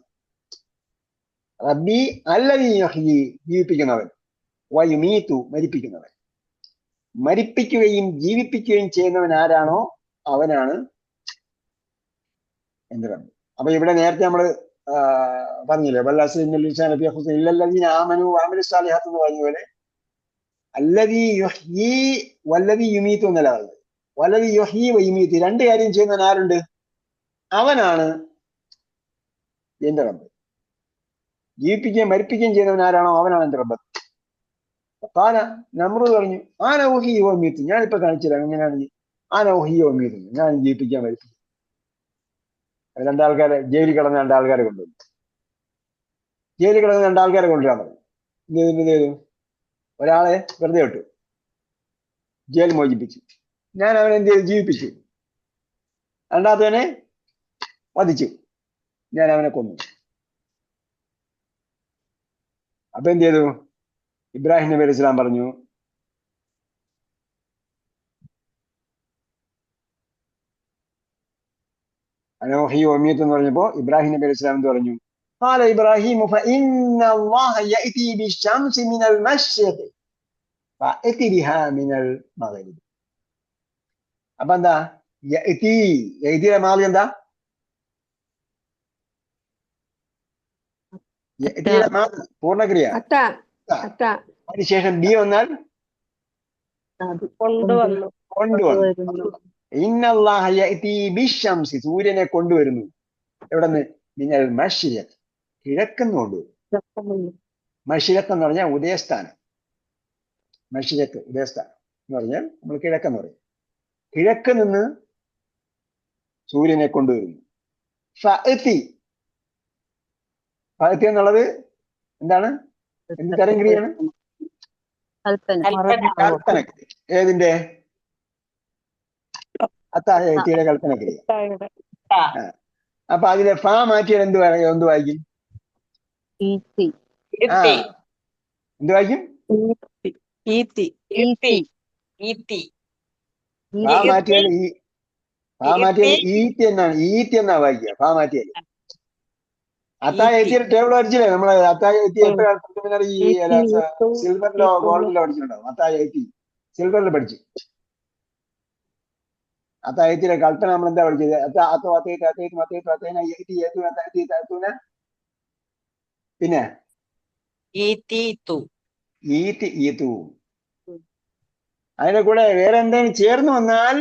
Speaker 1: റബ്ബി അല്ലദീ യുഹ്യീ, ജീവിപ്പിക്കുന്നവൻ, വയുമീതു, മരിപ്പിക്കുന്നവൻ. മരിപ്പിക്കുകയും ജീവിപ്പിക്കുകയും ചെയ്യുന്നവൻ ആരാണോ അവനാണ് എന്റെ റബ്ബ്. അപ്പൊ ഇവിടെ നേരത്തെ നമ്മള് പറഞ്ഞില്ലേ, ആമനു വഅമിലു സ്വാലിഹാത്ത് എന്ന് പറഞ്ഞ പോലെ അല്ലദീ യുഹ്യീ വല്ലദീ യുമീതു എന്നല്ല പറഞ്ഞത്. വല്ലദീ യുഹ്യീ വയുമീതു, രണ്ട് കാര്യം ചെയ്യുന്നവൻ ആരുണ്ട്, അവനാണ് എന്റെ റബ്ബ്. ജീവിപ്പിക്കുകയും മരിപ്പിക്കുകയും ചെയ്യുന്നവൻ ആരാണോ അവനാണ് എന്റെ റബ്ബ്. കാല നമ്രൂദ് പറഞ്ഞു, ആന ഉഹ്യീ വയുമീതു, ഞാനിപ്പോ കാണിച്ചുതരാം എങ്ങനെയാണെങ്കിൽ. ആന ഉഹ്യീ വയുമീതു, ഞാൻ ജീവിപ്പിക്കാൻ മരിപ്പിക്കും. ജയിലിൽ കിടന്ന രണ്ടാൾക്കാരെ കൊണ്ടുവന്നു. കൊണ്ടുവരാൻ പറഞ്ഞു. എന്ത് ചെയ്തു? ഒരാളെ വെറുതെ വിട്ടു, ജയിൽ മോചിപ്പിച്ചു. ഞാൻ അവനെ എന്ത് ചെയ്തു? ജീവിപ്പിച്ചു. രണ്ടാമത്തവനെ വധിച്ചു, ഞാൻ അവനെ കൊന്നു. അപ്പൊ എന്ത് ചെയ്തു? ഇബ്രാഹിം നബി അലൈഹി സ്വലാം പറഞ്ഞു, അനോഹി ഒമിയത്ത് എന്ന് പറഞ്ഞപ്പോ ഇബ്രാഹിം നബി അലൈഹി സ്വലാം എന്ത് പറഞ്ഞു? قال إبراهيم فإن الله يأتي بالشمس من المشرق فأتي بها من المغرب. അപ്പൊ എന്താ യഅ്തിയുടെ മാളി എന്താ? യഅ്തിയുടെ മാളി പൂർണ്ണക്രിയ. അതിനുശേഷം ബി വന്നാൽ കൊണ്ടുവന്നു. ഇന്നല്ലാഹ യഅ്തി ബിശ്ശംസി, സൂര്യനെ കൊണ്ടുവരുന്നു. എവിടെന്ന്? മിനൽ മശ്രിഖ്, കിഴക്കെന്ന് കൊണ്ടുവരും. മശ്രിഖ് എന്ന് പറഞ്ഞാൽ ഉദയസ്ഥാനം. മശ്രിഖ് ഉദയസ്ഥാനം എന്ന് പറഞ്ഞാൽ നമ്മൾ കിഴക്കെന്ന് പറയും. കിഴക്ക് നിന്ന് സൂര്യനെ കൊണ്ടുവരുന്നു. ഫഅതി എന്നുള്ളത് എന്താണ്? എന്ത് തരം ക്രിയയാണ്? കൽപ്പനക്രിയ. ഏതിന്റെ? അത്താഴയുടെ കൽപ്പനക്രിയ. അപ്പൊ അതിലെ ഫ മാറ്റിയാൽ എന്ത് വായിക്കും? എന്ത് വായിക്കും? ഫ മാറ്റിയാൽ ഈത്തി എന്നാണ്. ഈത്തി എന്നാ വായിക്കുക ഫ മാറ്റിയാൽ. അത്താഴ ടേബിൾ പഠിച്ചില്ലേ നമ്മള്? അത്താഴ എപ്പോഴാണ് ഈ സിൽവറിലോ ഗോൾഡിലോ പഠിച്ചിട്ടുണ്ടാവും. അത്താഴ സിൽവറിൽ പഠിച്ചു. അത്താഴത്തിലെ കൽപ്പന നമ്മൾ എന്താ പഠിച്ചത്? പിന്നെ അതിന്റെ കൂടെ വേറെ എന്തെങ്കിലും ചേർന്ന് വന്നാൽ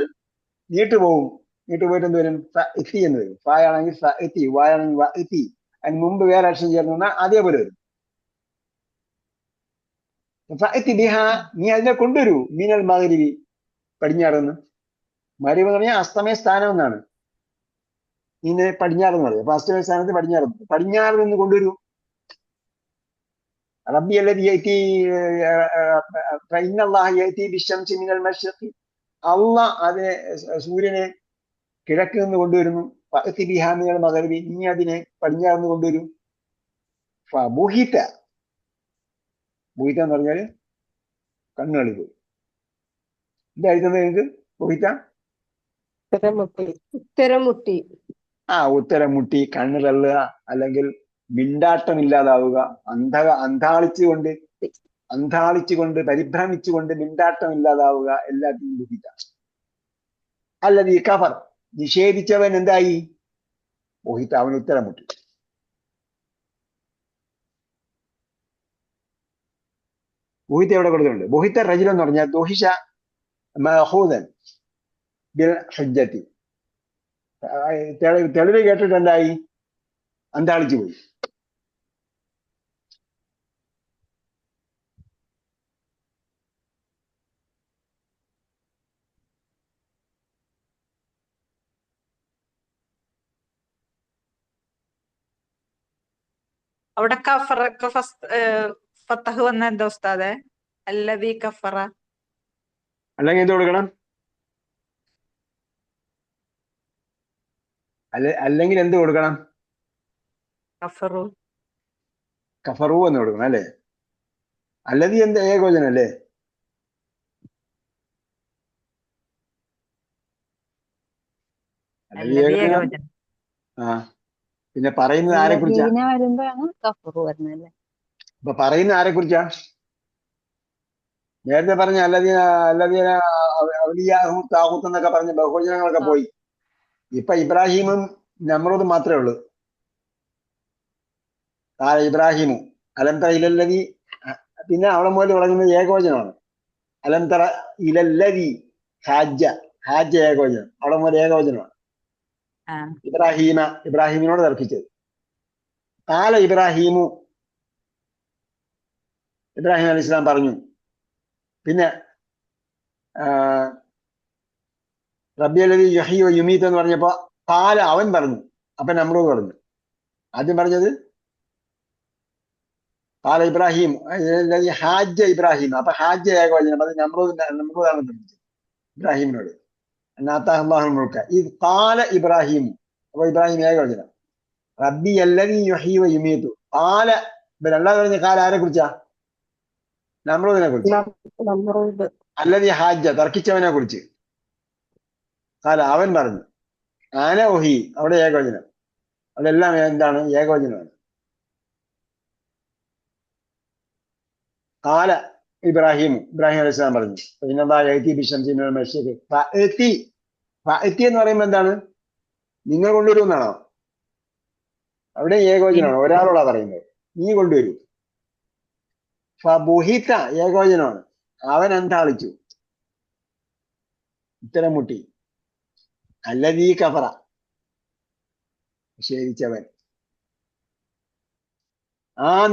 Speaker 1: നീട്ടുപോകും. നീട്ടുപോയിട്ട് എന്ത് വരും? ഫഅതി എന്ന് വരും. ഫായാണെങ്കിൽ ഫഅതി, വായാണെങ്കിൽ വഅതി. അതിന് മുമ്പ് വേറെ അക്ഷരം ചേർന്ന് വന്നാൽ അതേപോലെ വരും. ഫഅതി ബിഹാ, നീ അതിനെ കൊണ്ടുവരൂ. മിനൽ മഗ്രിബി, പടിഞ്ഞാറെന്ന്. മഗ്രിബ് എന്ന് പറഞ്ഞാൽ അസ്തമയ സ്ഥാനം എന്നാണ്. ഇന്ന് പടിഞ്ഞാറെന്ന് പറയും. അപ്പൊ അസ്തമയ സ്ഥാനത്ത് പടിഞ്ഞാറ് നിന്ന് കൊണ്ടുവരൂ. റബ്ബി അല്ലദീ യഅ്തി ഫഇന്നല്ലാഹ യഅ്തി ബിശ്ശംസി മിനൽ മശ്രിഖി, അല്ലാഹ് അതിനെ സൂര്യനെ കിഴക്ക് നിന്ന് കൊണ്ടുവരുന്നു. ഫഅതി ബിഹാ മിനൽ മഗ്രിബി, നീ അതിനെ പടിഞ്ഞാറ് നിന്ന് കൊണ്ടുവരും. ഫബുഹിത. ബുഹിത എന്ന് പറഞ്ഞാല് കണ്ണുകളി പോയി. എന്തായിരുന്നത് നിങ്ങൾക്ക് ബുഹിത?
Speaker 2: ഉത്തരം മുട്ടി.
Speaker 1: ഉത്തരം മുട്ടി, കണ്ണ് തള്ളുക, അല്ലെങ്കിൽ മിണ്ടാട്ടം ഇല്ലാതാവുക, അന്ധാളിച്ചുകൊണ്ട് പരിഭ്രമിച്ചുകൊണ്ട് മിണ്ടാട്ടം ഇല്ലാതാവുക, എല്ലാത്തിനും ബുഹിത. അല്ലത് ഈ കഫർ, നിഷേധിച്ചവൻ എന്തായി? ബുഹിത, അവൻ ഉത്തരം മുട്ടി. ബുഹിത എവിടെ കൊടുക്കുന്നുണ്ട്? ബുഹിത റജുൽ എന്ന് പറഞ്ഞാൽ ദുഹിഷ മഅഖൂദൻ ബിൽ ഹുജ്ജത്തി. തെളിവ് കേട്ടിട്ട് എന്തായി? അന്താളിച്ചു പോയി.
Speaker 3: അവിടെ കഫറൊക്കെ ഫത്തഹ് വന്ന എന്താ ഉസ്താദെ? അല്ലദീ കഫറ.
Speaker 1: അല്ലെങ്കിൽ എന്ത് കൊടുക്കണം? അല്ലെങ്കിൽ എന്ത് കൊടുക്കണം?
Speaker 3: കഫറു.
Speaker 1: കഫറു എന്ന് കൊടുക്കണം അല്ലേ? അല്ലതി എന്ത് ഏകോചനം അല്ലേ? പിന്നെ പറയുന്നത് ആരെ കുറിച്ചാ? അപ്പൊ പറയുന്നത് ആരെ കുറിച്ചാ? നേരത്തെ പറഞ്ഞ അല്ലദീന ഔലിയാഹും താഹൂത്ത് എന്നൊക്കെ പറഞ്ഞ ബഹുവചനങ്ങളൊക്കെ പോയി. ഇപ്പൊ ഇബ്രാഹിമും നമ്രൂദും മാത്രമേ ഉള്ളൂ. ഇബ്രാഹിമു അലംതറ ഇലല്ലതി, പിന്നെ അവിടെ മുതൽ തുടങ്ങുന്നത് ഏകോചനമാണ്. അലംതറ ഇലല്ലതി ഹാജ ഏകോചനം, അവിടെ മുതൽ ഏകോചനമാണ്. ഇബ്രാഹിമിനോട് തർക്കിച്ചത്. ഇബ്രാഹിം അലൈഹി ഇസ്ലാം പറഞ്ഞു. പിന്നെ റബ്ബി അല്ലദീ യുഹ്യി വ യുമീത്ത് എന്ന് പറഞ്ഞപ്പോ അവൻ പറഞ്ഞു. അപ്പൊ നമ്രൂദ് പറഞ്ഞു. ആദ്യം പറഞ്ഞത് ഇബ്രാഹിം ഹാജ ഇബ്രാഹിം. അപ്പൊ ഹാജ ഏകവചനം, അത് നമ്രൂദാണ് പഠിച്ചത് ഇബ്രാഹിമിനോട്. ഇബ്രാഹിം, അപ്പൊ ഇബ്രാഹിം ഏകവചനം. റബ്ബി അല്ലദീ യുഹ്യി വ യുമീത്തു. രണ്ടാമത് പറഞ്ഞ ആരെ കുറിച്ചാ? നമ്രൂദിനെ കുറിച്ച്. അല്ലദീ ഹാജ, തർക്കിച്ചവനെ കുറിച്ച്. അവൻ പറഞ്ഞു. ആന ഒഹി, അവിടെ ഏകവചനം. അവിടെ എല്ലാം എന്താണ്? ഏകവചനമാണ്. ഇബ്രാഹിം അലൈഹി സ്വലാം പറഞ്ഞു. എന്ന് പറയുമ്പോ എന്താണ്? നിങ്ങൾ കൊണ്ടുവരൂ എന്നാണോ? അവിടെ ഏകവചനമാണ്, ഒരാളോടാ പറയുന്നത്. നീ കൊണ്ടുവരൂ. ഫബുഹിത ഏകവചനമാണ്. അവൻ അന്താളിച്ചു, ഉത്തരം മുട്ടി. അല്ലദീ കഫറ, നിഷേധിച്ചവൻ.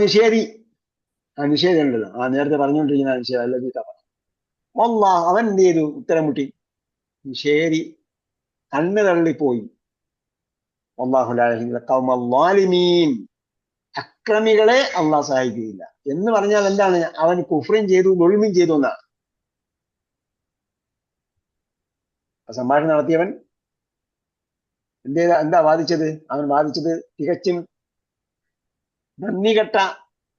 Speaker 1: നിഷേധി ഉണ്ടല്ലോ, നേരത്തെ പറഞ്ഞുകൊണ്ടിരിക്കുന്ന നിഷേധം. അല്ലദീ കഫറ, അവൻ എന്ത് ചെയ്തു? ഉത്തരം മുട്ടി. നിഷേധി കണ്ണ് തള്ളിപ്പോയി. വല്ലാഹു ലാ യഹ്ദിൽ ഖൗമൽ ളാലിമീൻ, അക്രമികളെ അള്ളാഹ് സഹായിക്കുകയില്ല എന്ന് പറഞ്ഞാൽ എന്താണ്? അവൻ കുഫ്റും ചെയ്തു, ദുൽമും ചെയ്തു എന്നാണ്. സംഭാഷണം നടത്തിയവൻ എന്താ വാദിച്ചത്? അവൻ വാദിച്ചത് തികച്ചും നന്ദികെട്ട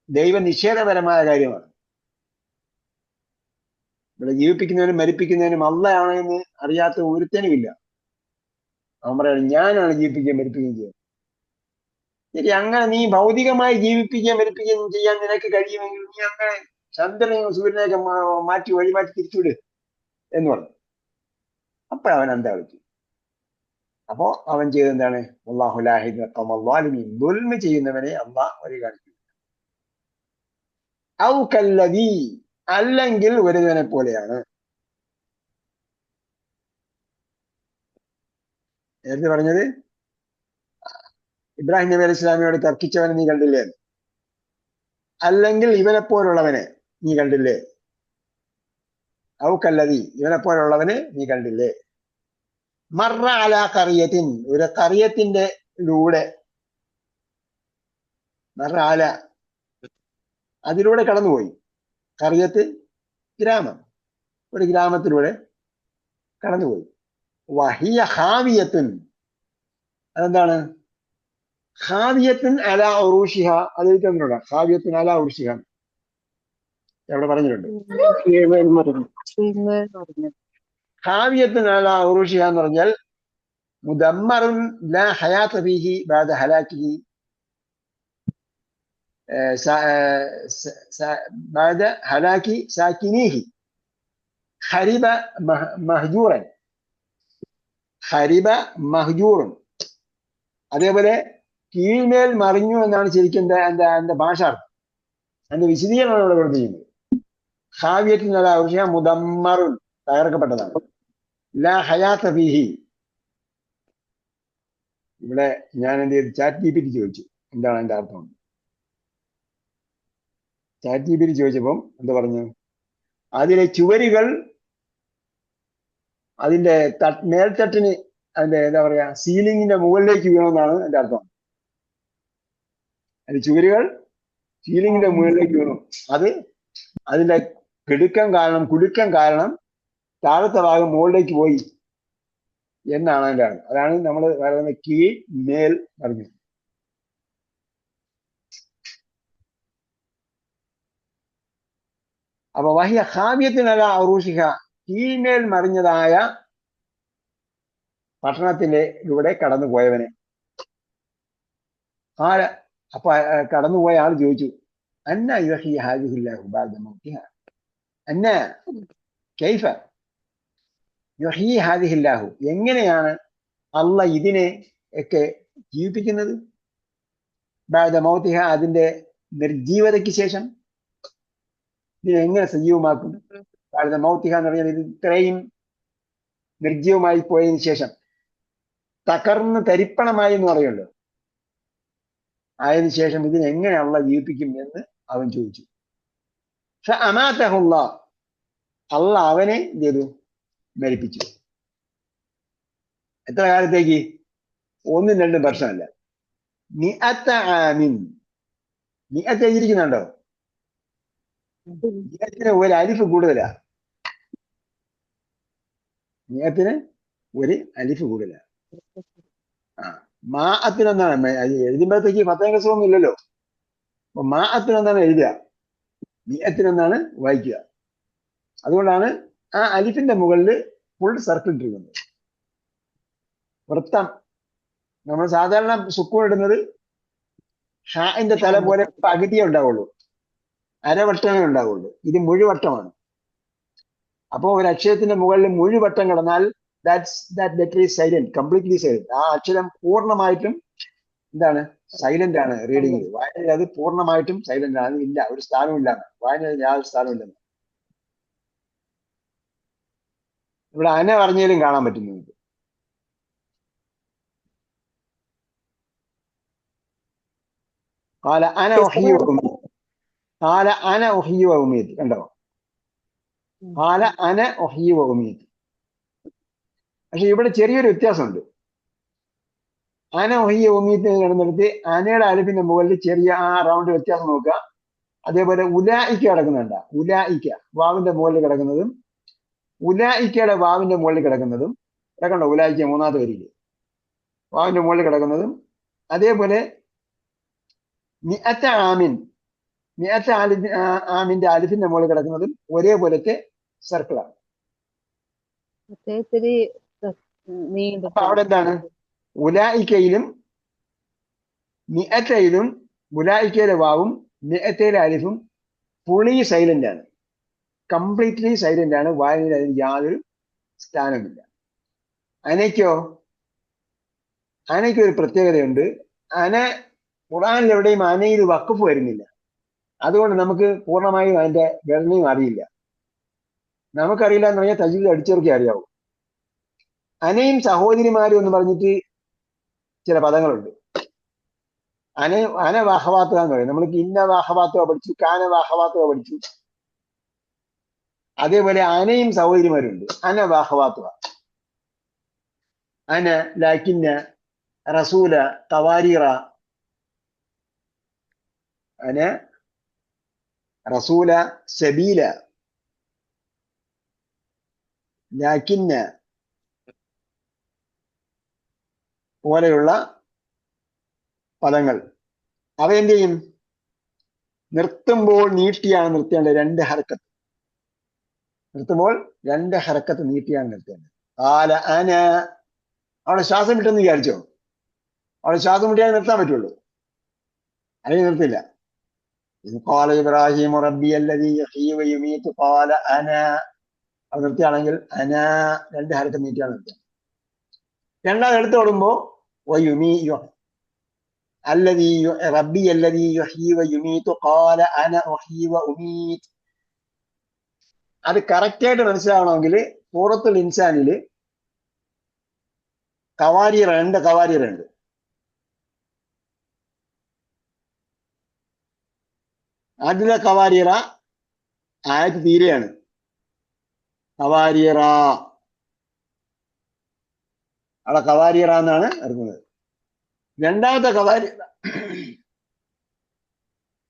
Speaker 1: ദൈവനിഷേധപരമായ കാര്യമാണ്. ഇവിടെ ജീവിപ്പിക്കുന്നവനും മരിപ്പിക്കുന്നവനും അള്ളയാണ് എന്ന് അറിയാത്ത ഒരുത്തനുമില്ല. അവൻ പറയാണ് ഞാനാണ് ജീവിപ്പിക്കുകയും മരിപ്പിക്കുകയും ചെയ്യുന്നത്. ശരി, അങ്ങനെ നീ ഭൗതികമായി ജീവിപ്പിക്കുകയും മരിപ്പിക്കുകയും ചെയ്യാൻ നിനക്ക് കഴിയുമെങ്കിൽ നീ അങ്ങനെ ചന്ദ്രനെയും സൂര്യനെയൊക്കെ വഴിമാറ്റി തിരിച്ചുവിട് എന്ന് പറഞ്ഞു. അപ്പോഴവൻ എന്താ വിളിച്ചു? അപ്പോ അവൻ ചെയ്ത് എന്താണ്? വല്ലാഹു ലാ യഹ്ദിൽ ഖൗമൽ ളാലിമീൻ, ദുൽമ ചെയ്യുന്നവനെ അള്ളാഹ് വഴി കാണിക്കുന്നു. ഔ കല്ലദീ, അല്ലെങ്കിൽ ഒരുവനെ പോലെയാണ്. നേരത്തെ പറഞ്ഞത് ഇബ്രാഹിം നബി അലൈഹി സ്വലാമിയോട് തർക്കിച്ചവനെ നീ കണ്ടില്ലേ? അല്ലെങ്കിൽ ഇവനെ പോലുള്ളവനെ നീ കണ്ടില്ലേ? ഔ കല്ലദീ, ഇവനെ പോലുള്ളവനെ നീ കണ്ടില്ലേ? മർറ അലാ ഖറിയത്തിൻ, ഒരു ഖറിയത്തിന്റെ ലൂടെ, മർറ അല, അതിലൂടെ കടന്നുപോയി. ഖറിയത്ത് ഗ്രാമം, ഒരു ഗ്രാമത്തിലൂടെ കടന്നുപോയി. വഹിയ ഖാവിയത്തുൻ, അതെന്താണ്? ഖാവിയത്തുൻ അലാ ഉറൂഷിഹ, അത് തന്നിട്ടുണ്ട്. ഖാവിയത്തുൻ അലാ ഉറൂഷിഹ എവിടെ പറഞ്ഞിട്ടുണ്ട്. ഖാവിയത്തുൻ അലാ ഉറൂഷിഹ എന്ന് പറഞ്ഞാൽ മുദമ്മറുൻ ലാ ഹയാത ഫീഹി ബഅദ ഹലാക്കിഹി ബഅദ ഹലാക്കി സാകിനീഹി ഖരിബ മഹ്ജൂറൻ, ഖരിബ മഹ്ജൂറുൻ. അതേപോലെ കീഴ്മേൽ മറിഞ്ഞു എന്നാണ് ശരിക്കും എന്റെ ഭാഷാർത്ഥം. അതിന്റെ വിശദീകരണമാണ് ഇവിടെ കൊടുത്തിരിക്കുന്നത്. ഖാവിയത്തുൻ അലാ ഉറൂഷിഹ മുദമ്മറുൻ, തകർക്കപ്പെട്ടതാണ്. ലാ ഹയാത ഫീഹി, ഇവിടെ ഞാൻ എന്ത് ചെയ്തു, ചാറ്റ് ജിപിടി ചോദിച്ചു എന്താണ് അതിന്റെ അർത്ഥം. ചാറ്റ് ജിപിടി ചോദിച്ചപ്പം എന്താ പറഞ്ഞു, അതിലെ ചുവരുകൾ അതിന്റെ മേൽത്തട്ടിന്, അതിന്റെ എന്താ പറയാ, സീലിങ്ങിന്റെ മുകളിലേക്ക് വീണമെന്നാണ് എന്റെ അർത്ഥം. അതിന്റെ ചുവരുകൾ സീലിങ്ങിന്റെ മുകളിലേക്ക് വീണു. അത് അതിന്റെ കുടുക്കം കാരണം താഴത്തെ ഭാഗം മുകളിലേക്ക് പോയി എന്നാണ് അതിന്റെ അർത്ഥം. അതാണ് നമ്മൾ പറയുന്ന കീഴ് മേൽ പറഞ്ഞു. അപ്പൊ വഹിയ ഖാവിയത്തുൻ അലാ ഉറൂഷിഹ, കീഴ്മേൽ മറിഞ്ഞതായ പട്ടണത്തിലൂടെ കടന്നുപോയവനെ. അപ്പൊ കടന്നുപോയ ആൾ ചോദിച്ചു, അന്ന യുഹ്യി ഹാദിഹില്ലാഹു ബഅദ മൗതിഹ, അന്ന കൈഫ യുഹ്യി ഹാദിഹില്ലാഹു, എങ്ങനെയാണ് അള്ളാഹ് ഇതിനെ ഒക്കെ ജീവിപ്പിക്കുന്നത്, ബഅദ മൗതിഹ, അതിന്റെ നിർജീവതയ്ക്ക് ശേഷം ഇതിനെ എങ്ങനെ സജീവമാക്കും. ബഅദ മൗതിഹ എന്ന് പറഞ്ഞാൽ ഇത് ഇത്രയും നിർജീവമായി പോയതിനു ശേഷം, തകർന്ന് തരിപ്പണമായി എന്ന് പറയുമല്ലോ, ആയതിനു ശേഷം ഇതിനെ എങ്ങനെ അള്ളാഹ് ജീവിപ്പിക്കും എന്ന് അവൻ ചോദിച്ചു. ഫഅമാതഹുല്ലാഹ്, അള്ളാഹ് അവനെ എന്ത് ചെയ്തു, മരിപ്പിച്ചു. എത്ര കാലത്തേക്ക്? 1-2 വർഷമല്ല, മിഅത ആമിൻ. മിഅത്ത് എഴുതിയിരിക്കുന്നുണ്ടോ? മിഅത്തിന് ഒരു അലിഫ് കൂടുതലാ, മിഅത്തിന് ഒരു അലിഫ് കൂടുതലാ. മാഅത്തിനെന്താണ് എഴുതുമ്പോഴത്തേക്ക് ഫത്തഹ കസ്റൊന്നും ഇല്ലല്ലോ. അപ്പൊ മാഅത്തിനെന്താണ് എഴുതുക, മിഅത്തിനെന്താണ് വായിക്കുക. അതുകൊണ്ടാണ് ആ അലിഫിന്റെ മുകളിൽ ഫുൾ സർക്കിൾ ഇട്ടിരിക്കുന്നത്. വൃത്തം നമ്മൾ സാധാരണ സുക്കൂൺ ഇടുന്നത് ഷാഇന്റെ തല പോലെ പകുതിയേ ഉണ്ടാവുള്ളൂ, അരവട്ടമേ ഉണ്ടാവുള്ളൂ. ഇത് മുഴുവട്ടമാണ്. അപ്പോ ഒരു അക്ഷരത്തിന്റെ മുകളിൽ മുഴുവട്ടം കിടന്നാൽ that letter is silent, completely silent. ആ അക്ഷരം പൂർണ്ണമായിട്ടും എന്താണ്, സൈലന്റ് ആണ്. റീഡിംഗിൽ, വായനയിൽ അത് പൂർണ്ണമായിട്ടും സൈലന്റ് ആണ്. ഇല്ല, ഒരു സ്ഥാനവും ഇല്ല, വായനയിൽ യാതൊരു സ്ഥാനവും ഇല്ലെന്ന് ഇവിടെ അന പറഞ്ഞാലും കാണാൻ പറ്റും നിങ്ങൾക്ക്. قال انا احيي واميت, قال انا احيي واميت, കണ്ടോ, قال انا احيي واميت. പക്ഷെ ഇവിടെ ചെറിയൊരു വ്യത്യാസമുണ്ട്. അന ഒഹിയ ഉമീത്ത് കിടന്നിടത്ത് അനയുടെ അലിഫിന്റെ മുകളിൽ ചെറിയ ആ റൗണ്ട് വ്യത്യാസം നോക്കുക. അതേപോലെ ഉലായിക്ക കിടക്കുന്നുണ്ട്, ഉലായിക്ക വാവിന്റെ മുകളിൽ കിടക്കുന്നതും ഉലായിക്കയുടെ വാവിന്റെ മുകളിൽ കിടക്കുന്നതും കിടക്കണ്ടോ, ഉലായിക്ക 3ാമത്തെ വരിയില് വാവിന്റെ മുകളിൽ കിടക്കുന്നതും. അതേപോലെ മിഅത്ത ആമിൻ, മിഅത്ത ആമിന്റെ അലിഫിന്റെ മുകളിൽ കിടക്കുന്നതും ഒരേപോലത്തെ സർക്കിളാണ്. അപ്പൊ അവിടെ എന്താണ്, ഉലായിക്കയിലും മിഅത്തയിലും ഉലായിക്കയിലെ വാവും മിഅത്തയിലെ അലിഫും ഫുള്ളി സൈലന്റ് ആണ്, കംപ്ലീറ്റ്ലി സൈലന്റ് ആണ്. വായനയിൽ അതിന് യാതൊരു സ്ഥാനമില്ല. അനയ്ക്കോ, അനയ്ക്ക് ഒരു പ്രത്യേകതയുണ്ട്. അന ഖുർആനിൽ എവിടെയും അനയിൽ വഖഫ് വരുന്നില്ല. അതുകൊണ്ട് നമുക്ക് പൂർണ്ണമായും അതിന്റെ ഘടനയും അറിയില്ല. നമുക്കറിയില്ല എന്ന് പറഞ്ഞാൽ തജ്വീദ് അടിച്ചവർക്കേ അറിയാവൂ. അനയും സഹോദരിമാരും എന്ന് പറഞ്ഞിട്ട് ചില പദങ്ങളുണ്ട്. അന വാഹവാത്തുക എന്ന് പറയും. നമ്മൾക്ക് ഇന്ന വാഹവാത്തുക പഠിച്ചു, കാന വാഹവാത്തുക പഠിച്ചു. അതേപോലെ അനയും സഹോദരിമാരുണ്ട്. അന വാഹവാത്തുക, അന, ലാക്കിന്ന, റസൂല, തവാരീറ. അന, റസൂല, സബീല, ലാക്കിന്ന പോലെയുള്ള പദങ്ങൾ. അവ എന്ത് ചെയ്യും? നിർത്തുമ്പോൾ നീട്ടിയാണ് നിർത്തേണ്ടത്. 2 ഹർക്കത്ത് നിർത്തുമ്പോൾ 2 ഹർക്കത്ത് നീട്ടിയാണ് നിർത്തേണ്ടത്. കാല അന, അവിടെ ശ്വാസം വിട്ടെന്ന് വിചാരിച്ചോ? അവിടെ ശ്വാസം വിട്ടിയാൽ നിർത്താൻ പറ്റുള്ളൂ, അല്ലെങ്കിൽ നിർത്തില്ല. ഖാല ഇബ്രാഹിം റബ്ബി അല്ലദീ യുഹ്യീ വയുമീതു ഖാല അന, അത് നിർത്തിയാണെങ്കിൽ അന 2 ഹർക്കത്ത് നീട്ടിയാണ് നിർത്തുക. രണ്ടാമത് എടുത്തു കൊടുക്കുമ്പോ അല്ലദീ റബ്ബി അല്ലദീ യുഹ്യീ വയുമീതു ഖാല അന ഉഹ്യീ വഉമീത്. അത് കറക്റ്റായിട്ട് മനസ്സിലാവണമെങ്കിൽ സൂറത്തുൽ ഇൻസാനില് കവാരിറ 2 കവാരിറുണ്ട്. ആദ്യത്തെ കവാരിറ ആയത്ത് തീരെയാണ്, കവാരിറ, അവിടെ കവാരിറ എന്നാണ് ഇറങ്ങുന്നത്. രണ്ടാമത്തെ കവാരിറ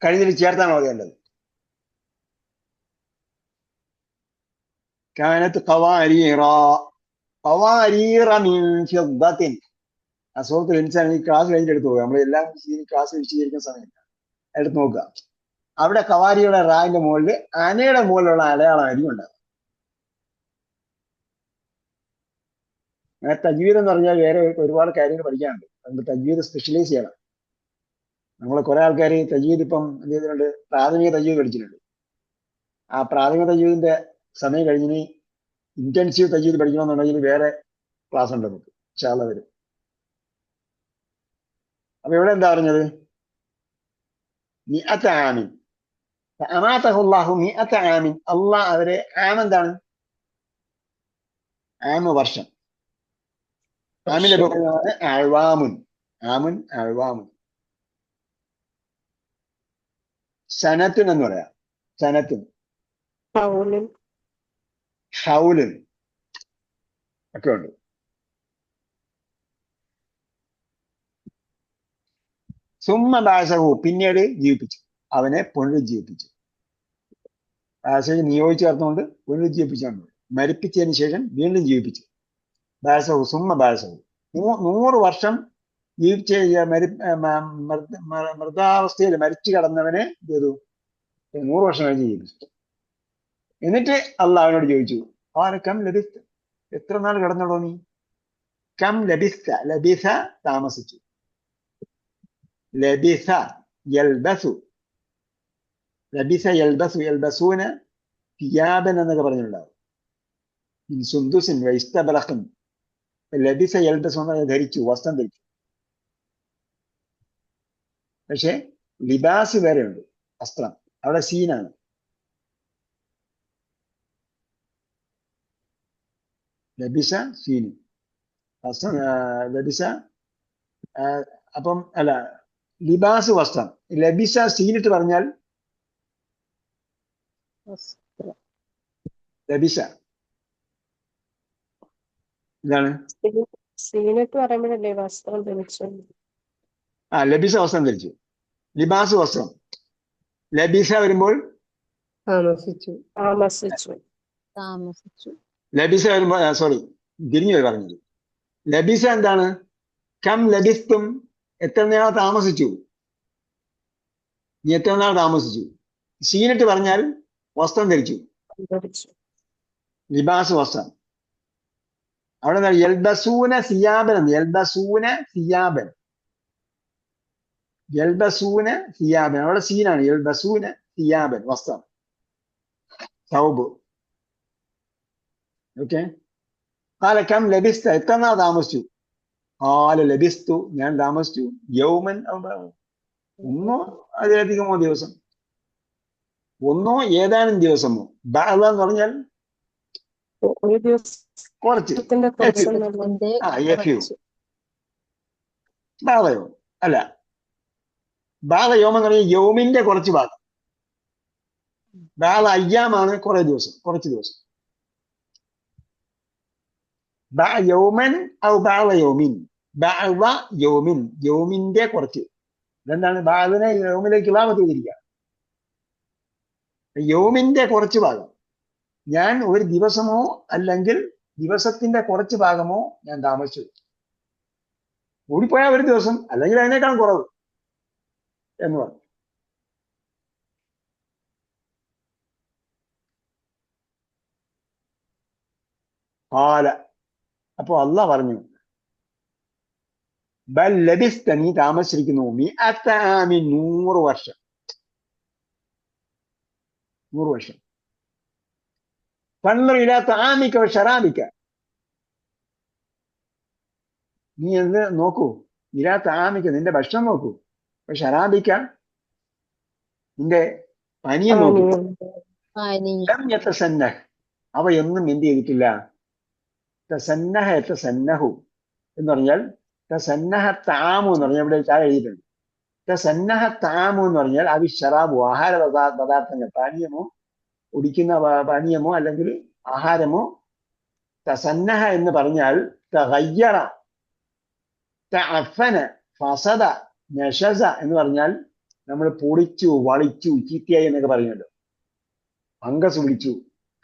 Speaker 1: കഴിഞ്ഞിട്ട് ചേർത്താണ് ഓതേണ്ടത്. കാനത്ത് ഖവാരീറ ഖവാരീറ മിൻ ഫിദ്ദത്തിൻ. ആ സൂറത്തുൽ ഇൻസാൻ ഈ ക്ലാസ് കഴിഞ്ഞിട്ട് എടുത്തു പോകുക. നമ്മളെല്ലാം ക്ലാസ് വിശദീകരിക്കുന്ന സമയത്ത് എടുത്ത് നോക്കുക. അവിടെ കവാരിയുടെ റായിന്റെ മുകളിൽ അനയുടെ മുകളിലുള്ള അടയാളമായിരിക്കും ഉണ്ടാകും. അങ്ങനെ തജ്വീദ് എന്ന് പറഞ്ഞാൽ വേറെ ഒരുപാട് കാര്യങ്ങൾ പഠിക്കാനുണ്ട്. അതുകൊണ്ട് തജ്വീദ് സ്പെഷ്യലൈസ് ചെയ്യണം. നമ്മൾ കുറെ ആൾക്കാർ തജ്വീദ് ഇപ്പം എന്ത് ചെയ്തിട്ടുണ്ട്, പ്രാഥമിക തജ്വീദ് പഠിച്ചിട്ടുണ്ട്. ആ പ്രാഥമിക തജ്വീദിന്റെ സമയം കഴിഞ്ഞിനി ഇന്റൻസീവ് തജ്വീദ് പഠിക്കണമെന്നുണ്ടെങ്കിൽ വേറെ ക്ലാസ് ഉണ്ട് നമുക്ക്, ഇൻഷാ അല്ലാഹ് വരും. അപ്പൊ ഇവിടെ എന്താ പറഞ്ഞത്? മിഅത ആമിൻ അമാതഹുല്ലാഹു മിഅത ആമിൻ. അള്ളാഹ് അവരെ, ആം എന്താണ്? ആമ് വർഷം. ആമിന്റെ ബഹുവചനമാണ് അഅ്വാമുൻ. ആമുൻ അഅ്വാമുൻ. സനത്തുൻ എന്ന് പറയാം. സനത്തുൻ, ഹൗലുൻ ഒക്കെ ഉണ്ട്. സുമ്മ ബാസഹു, പിന്നീട് ജീവിപ്പിച്ചു, അവനെ പുനരുജ്ജീവിപ്പിച്ചു. ബാസഹു നിയോഗിച്ചു ചേർത്തുകൊണ്ട് പുനരുജ്ജീവിപ്പിച്ചാണ്, മരിപ്പിച്ചതിന് ശേഷം വീണ്ടും ജീവിപ്പിച്ചു. ബാസഹു സുമ്മ ബാസഹു, 100 വർഷം ജീവിച്ച മൃതാവസ്ഥയിൽ മരിച്ചു കിടന്നവനെ ചെയ്തു 100 വർഷം കഴിഞ്ഞ് ജീവിപ്പിച്ചു. എന്നിട്ട് അള്ളാഹ് അവനോട് ചോദിച്ചു, കം ലബിസ്ത, എത്ര നാൾ കിടന്നോളൂ നീ? കം ലബിസ്ത, ലബിസ താമസിച്ചു, ലബിസ യൽബസു, ലബിസ യൽബസു, യൽബസൂന തിയാബൻ എന്നൊക്കെ പറഞ്ഞിട്ടുണ്ടാവും. സുന്ദുസിൻ വൈസ്തബറഖൻ. ലബിസ യൽബസു എന്ന് ധരിച്ചു, വസ്ത്രം ധരിച്ചു. പക്ഷെ ലിബാസ് വേറെയുണ്ട്, വസ്ത്രം. അവിടെ സീനാണ്. ലബിസ സീന്, വസ്ത്രം ലബിസ. അപ്പം അല്ല, ലിബാസ് വസ്ത്രം. ലബിസ സീനിട്ട് പറഞ്ഞാൽ ലബിസ എന്താണ്?
Speaker 2: സീനത്ത് പറയുമ്പോഴല്ലേ വസ്ത്രം ധരിച്ചു.
Speaker 1: ലബിസ വസ്ത്രം ധരിച്ചു, ലിബാസ് വസ്ത്രം. ലബിസ വരുമ്പോൾ
Speaker 2: താമസിച്ചു.
Speaker 1: ലബിസ വരുമ്പോൾ സോറി, തിരിഞ്ഞു പോയി പറഞ്ഞത്. ലബിസ എന്താണ്? കം ലബിസ്തും, എത്ര നാൾ താമസിച്ചു, നീ എത്ര നാൾ താമസിച്ചു. സീനിട്ട് പറഞ്ഞാൽ വസ്ത്രം ധരിച്ചു, ലിബാസ് വസ്ത്രം. അവിടെ എന്താ? യൽബസൂന സിയാബൻ എന്ന്. യൽബസൂന സിയാബൻ, യൽബസൂന സിയാബൻ. അവിടെ സീനാണ്. യൽബസൂന സിയാബൻ, വസ്ത്രം, സൗബ്. ഓക്കെ. കാല കം ലബിസ്ത, എത്ര നാൾ താമസിച്ചു. കാല ലബിസ്തു, ഞാൻ താമസിച്ചു യൗമൻ, ഒന്നോ അതിലധികമോ ദിവസം, ഒന്നോ ഏതാനും ദിവസമോ. ബഅദ എന്ന് പറഞ്ഞാൽ കുറച്ച്, ബാധയോ അല്ല. ബാധ യോമം എന്ന് പറഞ്ഞാൽ യൗമിന്റെ കുറച്ച് ഭാഗം. ബാധ അയ്യാമാണ് കുറെ ദിവസം, കുറച്ച് ദിവസം. യൗമൻ ഔ ബാധ യൗമിൻ, ബാധ യൗമിൻ, യൗമിന്റെ കുറച്ച്. ഇതെന്താണ്? ബാധനെ യൗമിലേക്ക് ഇളാമത്ത് ചെയ്തിരിക്കുക. യൗമിന്റെ കുറച്ച് ഭാഗം. ഞാൻ ഒരു ദിവസമോ അല്ലെങ്കിൽ ദിവസത്തിന്റെ കുറച്ച് ഭാഗമോ ഞാൻ താമസിച്ചു. കൂടിപ്പോയാൽ ഒരു ദിവസം, അല്ലെങ്കിൽ അതിനേക്കാൾ കുറവ്. എന്ന് പറഞ്ഞു. ഹാല, അപ്പൊ അള്ളാഹ് പറഞ്ഞു, ബൽ ലബിസ്ത, നീ താമസിച്ചിരിക്കുന്നു, 100 ആമിൻ, 100 വർഷം, 100 വർഷം. ഫൻദുർ ഇലാ തആമിക വ ശറാബിക, നീ എന്ത് നോക്കൂ, ഇലാ തആമിക, നിന്റെ ഭക്ഷണം നോക്കൂ, വ ശറാബിക, നിന്റെ പാനീയം നോക്കൂ. ലം യതസന്നഹ്, അവയൊന്നും എന്ത് ചെയ്തിട്ടില്ല. തസന്നഹ യതസന്നഹു എന്ന് പറഞ്ഞാൽ, തസന്നഹ തആമു എന്ന് പറഞ്ഞാൽ ഇവിടെ താഴെ എഴുതിയിട്ടുണ്ട്. തസന്നഹ തആമു എന്ന് പറഞ്ഞാൽ അവി ശറാബു, ആഹാര പദാർത്ഥങ്ങൾ, പാനീയമോ, കുടിക്കുന്ന പാനീയമോ അല്ലെങ്കിൽ ആഹാരമോ. തസന്നഹ എന്ന് പറഞ്ഞാൽ തഗയ്യറ, തഅഫന, ഫസദ, നശസ എന്ന് പറഞ്ഞാൽ നമ്മൾ പൊളിച്ചു, വളിച്ചു, ചീത്തയായി എന്നൊക്കെ പറയുമല്ലോ, ഫംഗസ് പിടിച്ചു,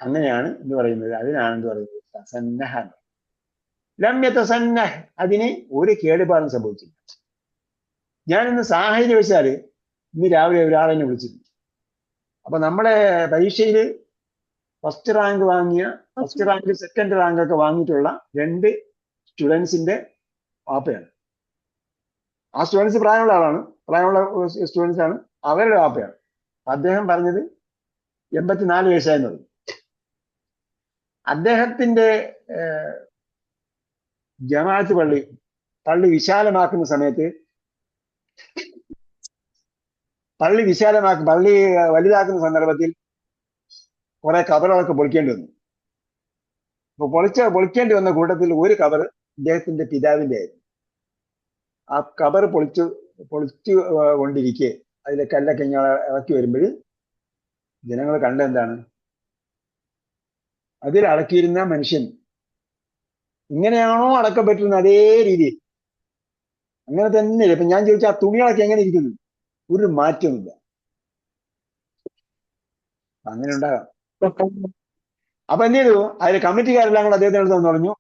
Speaker 1: അങ്ങനെയാണ് എന്ന് പറയുന്നത്. അതിനാണ് എന്ത് പറയുന്നത്, തസന്നഹ. ലം യതസന്നഹ്, അതിന് ഒരു കേടുപാടും സംഭവിച്ചില്ല. ഞാനിന്ന് സാഹചര്യം വെച്ചാല് ഇന്ന് രാവിലെ ഒരാളെന്നെ വിളിച്ചിരുന്നു. അപ്പൊ നമ്മുടെ പരീക്ഷയിൽ ഫസ്റ്റ് റാങ്ക് വാങ്ങിയ, ഫസ്റ്റ് റാങ്ക് സെക്കൻഡ് റാങ്ക് ഒക്കെ വാങ്ങിയിട്ടുള്ള 2 സ്റ്റുഡൻസിന്റെ വാപ്പയാണ്. ആ സ്റ്റുഡൻസ് പ്രായമുള്ള ആളാണ്, പ്രായമുള്ള സ്റ്റുഡൻസ് ആണ്, അവരുടെ വാപ്പയാണ്. അദ്ദേഹം പറഞ്ഞത് 84 വയസ്സായെന്ന് പറഞ്ഞു. അദ്ദേഹത്തിന്റെ ജമാഅത്ത് പള്ളി വിശാലമാക്കുന്ന സമയത്ത്, പള്ളി വലുതാക്കുന്ന സന്ദർഭത്തിൽ കുറെ കബറുകളൊക്കെ പൊളിക്കേണ്ടി വന്നു. അപ്പൊ പൊളിക്കേണ്ടി വന്ന കൂട്ടത്തിൽ ഒരു കബർ ഇദ്ദേഹത്തിന്റെ പിതാവിന്റെ ആയിരുന്നു. ആ കബർ പൊളിച്ചു കൊണ്ടിരിക്കെ അതിലെ കല്ലൊക്കെ ഇങ്ങനെ ഇറക്കി വരുമ്പോൾ ജനങ്ങൾ കണ്ടെന്താണ്, അതിൽ അടക്കിയിരുന്ന മനുഷ്യൻ ഇങ്ങനെയാണോ അടക്കം പറ്റുന്ന അതേ രീതിയിൽ അങ്ങനെ തന്നെ. ഇപ്പൊ ഞാൻ ചോദിച്ചാൽ ആ തുണികളൊക്കെ എങ്ങനെ ഇരിക്കുന്നു, ഒരു മാറ്റമില്ല. അങ്ങനെ ഉണ്ടാകാം. അപ്പൊ എന്ത് ചെയ്തു, അതിലെ കമ്മിറ്റിക്കാരെല്ലാം കൂടെ അദ്ദേഹത്തിന് അടുത്ത് പറഞ്ഞു,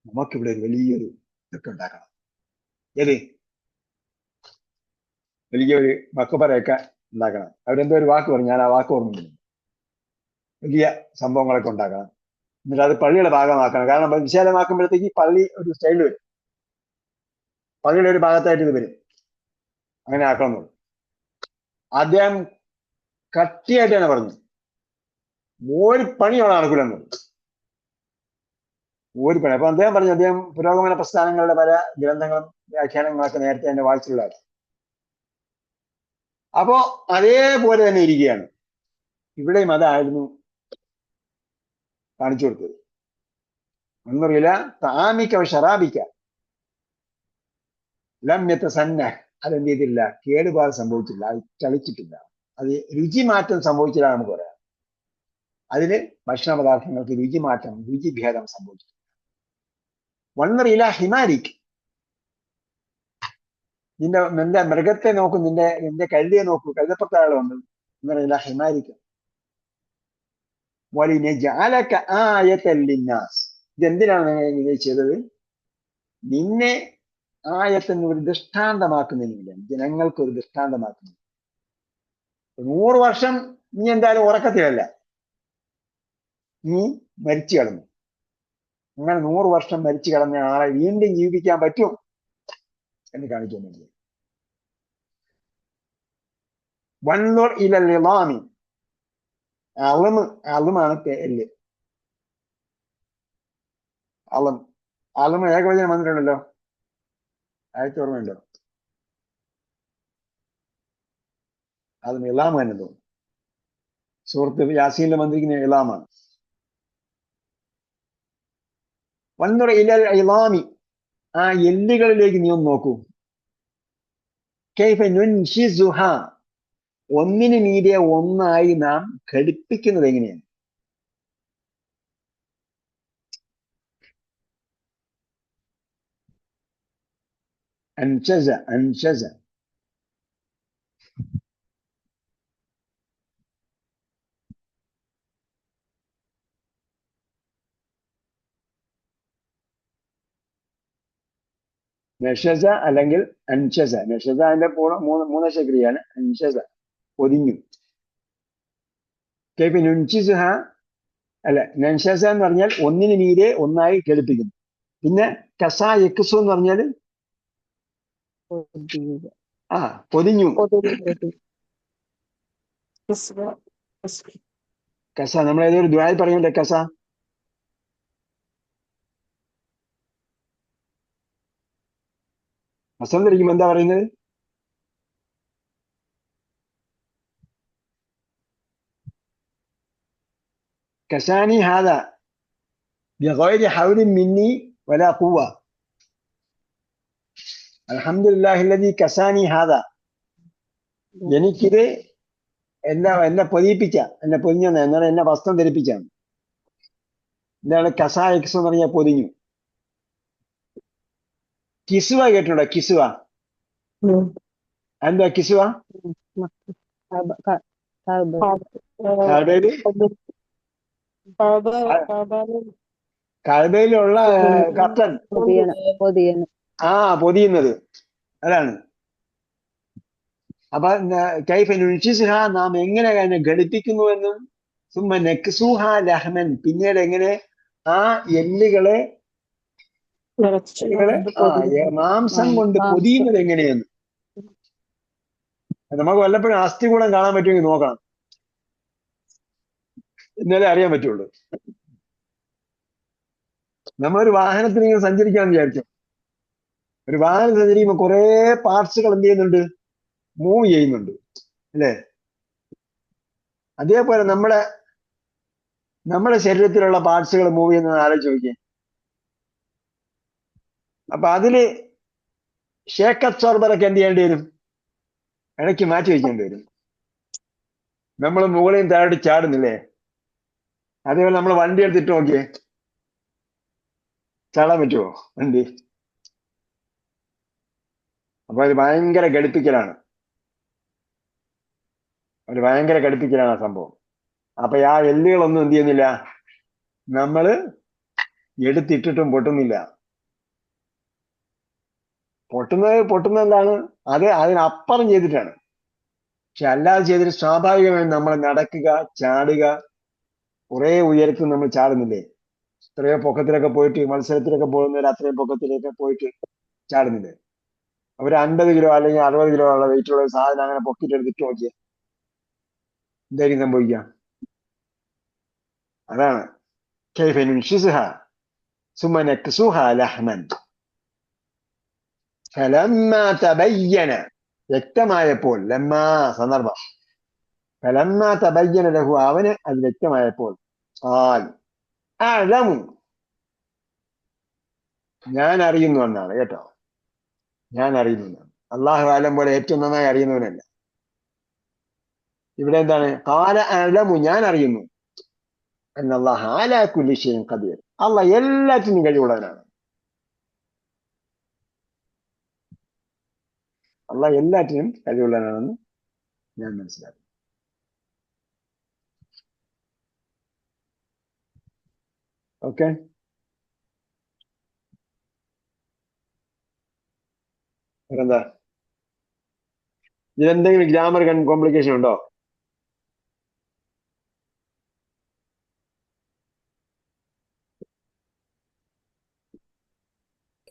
Speaker 1: നമുക്കിവിടെ ഒരു വലിയൊരു ഇതൊക്കെ ഉണ്ടാക്കണം, ഏത് വലിയൊരു മക്കബറയൊക്കെ ഉണ്ടാക്കണം. അവരെന്തോ ഒരു വാക്ക് പറഞ്ഞു, ഞാൻ ആ വാക്ക് ഓർമ്മിക്കുന്നു. വലിയ സംഭവങ്ങളൊക്കെ ഉണ്ടാക്കണം, എന്നിട്ട് അത് പള്ളിയുടെ ഭാഗമാക്കണം. കാരണം വിശാലമാക്കുമ്പോഴത്തേക്ക് പള്ളി ഒരു സ്റ്റൈൽ വരും, പള്ളിയുടെ ഒരു ഭാഗത്തായിട്ട് ഇത് വരും. അങ്ങനെ ആക്കണം എന്നുള്ളു. അദ്ദേഹം കട്ടിയായിട്ട് തന്നെ പറഞ്ഞു, ഒരു പണിയോടെ നടക്കൂലെന്ന് പറഞ്ഞു, ഒരു പണി. അപ്പൊ അദ്ദേഹം പറഞ്ഞു, അദ്ദേഹം പുരോഗമന പ്രസ്ഥാനങ്ങളുടെ പല ഗ്രന്ഥങ്ങളും വ്യാഖ്യാനങ്ങളൊക്കെ നേരത്തെ തന്നെ വായിച്ചിട്ടുള്ളതാണ്. അപ്പോ അതേപോലെ തന്നെ ഇരിക്കുകയാണ്. ഇവിടെയും അതായിരുന്നു കാണിച്ചു കൊടുത്തത്. ഒന്നുമില്ല, താമിക്ക ഷറാബിക്ക ലം യതസന്നഹ്, അതെന്ത് ചെയ്തില്ല, കേടുപാട് സംഭവിച്ചില്ല, അത് ചളിച്ചിട്ടില്ല, അത് രുചിമാറ്റം സംഭവിച്ചില്ല നമുക്ക് പറയാം. അതിന് ഭക്ഷണ പദാർത്ഥങ്ങൾക്ക് രുചിഭേദം സംഭവിച്ചു. വന്നറിയില്ല ഹിമാരിക്, നിന്റെ മൃഗത്തെ നോക്കും, നിന്റെ കഴുതിയെ നോക്കൂ, കഴുതപ്പുറത്തെ ആളുണ്ട്. എന്നറിയില്ല ഹിമാരിക്. വലിനജഅലക ആയതൻ ലിന്നാസ്, ഇതെന്തിനാണ് നിങ്ങൾ ചെയ്തത്, നിന്നെ ആയത്തിന് ഒരു ദൃഷ്ടാന്തമാക്കുന്നതിനില്ല, ജനങ്ങൾക്ക് ഒരു ദൃഷ്ടാന്തമാക്കുന്നു. 100 വർഷം നീ എന്തായാലും ഉറക്കത്തിലല്ല, നീ മരിച്ചു കിടന്നു. അങ്ങനെ 100 വർഷം മരിച്ചു കിടന്ന ആളെ വീണ്ടും ജീവിപ്പിക്കാൻ പറ്റും എന്ന് കാണിക്കാൻ വേണ്ടി. വൻദുർ ഇലൽ ഇളാമി, അളുമാണ് പേര്. അളും ഏകവചനം വന്നിട്ടുണ്ടല്ലോ, ആയത്ത് ഓർമ്മയുണ്ടോ? അത് ഇളാമ തന്നെ തോന്നുന്നു. സുഹൃത്ത് യാസീനിൽ വന്നിരിക്കുന്ന ഇളാമാണ്. വൻദുർ ഇലൽ ഇളാമി, ആ എല്ലുകളിലേക്ക് നീ ഒന്ന് നോക്കൂ. കൈഫ നുൻഷിസുഹ, ഒന്നിന് മീതെ ഒന്നായി നാം ഘടിപ്പിക്കുന്നത് എങ്ങനെയാണ്. അൻഷസ നഷസ അല്ലെങ്കിൽ അൻഷസ. നഷസ അതിന്റെ മൂന്നക്ഷര ക്രിയയാണ്. അൻഷസ പൊതിഞ്ഞു. കൈഫ് നുൻഷിസുഹ അല്ല, നൻഷസ എന്ന് പറഞ്ഞാൽ ഒന്നിന് മീതെ ഒന്നായി ഘടിപ്പിക്കുന്നു. പിന്നെ കസ യക്സു എന്ന് പറഞ്ഞാൽ
Speaker 2: പൊതിയുക.
Speaker 1: പൊതിഞ്ഞു.
Speaker 2: പൊതിഞ്ഞു. കിസ്വ.
Speaker 1: കസ നമ്മൾ ഏതൊരു ദുആയിൽ പറയുന്നുണ്ട് കസ. കസം ധരിക്കുമ്പോൾ എന്താ പറയുന്നത്? കസാനി ഹാദ ബിഗൈരി ഹൗലിൻ മിന്നി വലാ ഖുവ. അൽഹംദുലില്ലാഹില്ലദീ കസാനി ഹാദ. എനിക്കിത് എന്നെ പൊതിയിപ്പിച്ച, എന്നെ പൊതിഞ്ഞെന്ന്, എന്നാൽ എന്നെ വസ്ത്രം ധരിപ്പിച്ചാണ്. എന്താണ് കസ യക്സു എന്ന് പറഞ്ഞാൽ പൊതിഞ്ഞു. കിസ്വ കേട്ടിട്ടുണ്ടോ? കിസ്വ എന്താ? കിസ്വ കഅബയിലുള്ള കർട്ടൻ പൊതിയുന്നത്, അതാണ്. അപ്പൊ കൈഫ നുൻഷിസുഹ, നാം എങ്ങനെ അതിനെ ഘടിപ്പിക്കുന്നുവെന്നും, സുമ്മ നക്സുഹ ലഹ്മൻ, പിന്നീട് എങ്ങനെ ആ എല്ലുകളെ മാംസം കൊണ്ട് പൊതിയുന്നത് എങ്ങനെയെന്ന്. നമുക്ക് വല്ലപ്പോഴും അസ്ഥികൂടം കാണാൻ പറ്റുമെങ്കിൽ നോക്കണം, എന്നാലേ അറിയാൻ പറ്റുള്ളൂ. നമ്മളൊരു വാഹനത്തിന് ഇങ്ങനെ സഞ്ചരിക്കാന്ന് വിചാരിച്ചു. ഒരു വാഹനം സഞ്ചരിക്കുമ്പോൾ കുറെ പാർട്സുകൾ എന്ത് ചെയ്യുന്നുണ്ട്? മൂവ് ചെയ്യുന്നുണ്ട്, അല്ലേ? അതേപോലെ നമ്മുടെ ശരീരത്തിലുള്ള പാർട്സുകൾ മൂവ് ചെയ്യുന്നത് ആലോചിച്ച് നോക്കിയേ. അപ്പൊ അതില് ഷേക്ക് അബ്സോർബറൊക്കെ എന്ത് ചെയ്യേണ്ടി വരും? ഇടയ്ക്ക് മാറ്റി വെക്കേണ്ടി വരും. നമ്മൾ മുകളിൽ നിന്ന് താഴോട്ട് ചാടുന്നില്ലേ? അതേപോലെ നമ്മൾ വണ്ടി എടുത്തിട്ട് നോക്കിയേ, ചാടാൻ പറ്റുമോ വണ്ടി? അപ്പൊ അത് ഭയങ്കര ഘടിപ്പിക്കലാണ്, ഒരു ഭയങ്കര ഘടിപ്പിക്കലാണ് ആ സംഭവം. അപ്പൊ ആ എല്ലുകളൊന്നും എന്ത് ചെയ്യുന്നില്ല, നമ്മള് എടുത്തിട്ടിട്ടും പൊട്ടുന്നില്ല. പൊട്ടുന്നത് എന്താണ്? അത് അതിനപ്പുറം ചെയ്തിട്ടാണ്. പക്ഷെ അല്ലാതെ ചെയ്തിട്ട് സ്വാഭാവികമായും നമ്മൾ നടക്കുക, ചാടുക, കുറെ ഉയരത്തിൽ നമ്മൾ ചാടുന്നില്ലേ? എത്രയോ പൊക്കത്തിലൊക്കെ പോയിട്ട്, മത്സരത്തിലൊക്കെ പോകുന്നവർ അത്രയും പൊക്കത്തിലേക്ക് പോയിട്ട് ചാടുന്നില്ലേ? ഒരു 50 കിലോ അല്ലെങ്കിൽ 60 കിലോ ഉള്ള വെയിറ്റ് ഉള്ള സാധനം അങ്ങനെ പൊക്കിട്ട് എടുത്തിട്ട് നോക്കിയേ, എന്തായിരിക്കും സംഭവിക്കുക? അതാണ് കൈഫ നുൻഷിസുഹ സുമ്മ നക്സുഹ ലഹ്മൻ ഫലമ്മാ തബയ്യന, വ്യക്തമായപ്പോൾ, ലമ്മാ സന്ദർഭം, ഫലമ്മാ തബയ്യന ലഹു, അവന് അത് വ്യക്തമായപ്പോൾ, ഖാൽ അഅലമു, ഞാൻ അറിയുന്നു എന്നാണ് കേട്ടോ. ഞാൻ അറിയുന്നു എന്നാണ്. അള്ളാഹു ആലം പോലെ ഏറ്റവും നന്നായി അറിയുന്നവനല്ല. ഇവിടെ എന്താണ്? ഖാല അഅലമു, ഞാൻ അറിയുന്നു. അന്നല്ലാഹ അലാ കുല്ലി ഷൈഇൻ ഖദീർ, അള്ളാഹ് എല്ലാറ്റിനും കഴിവുള്ളവനാണ്. അള്ളാഹ് എല്ലാറ്റിനും കഴിവുള്ളവനാണെന്ന് ഞാൻ മനസ്സിലാക്കി. ഓക്കെ, വേറെന്താ? ഇതിലെന്തെങ്കിലും ഗ്രാമർ കോംപ്ലിക്കേഷൻ ഉണ്ടോ?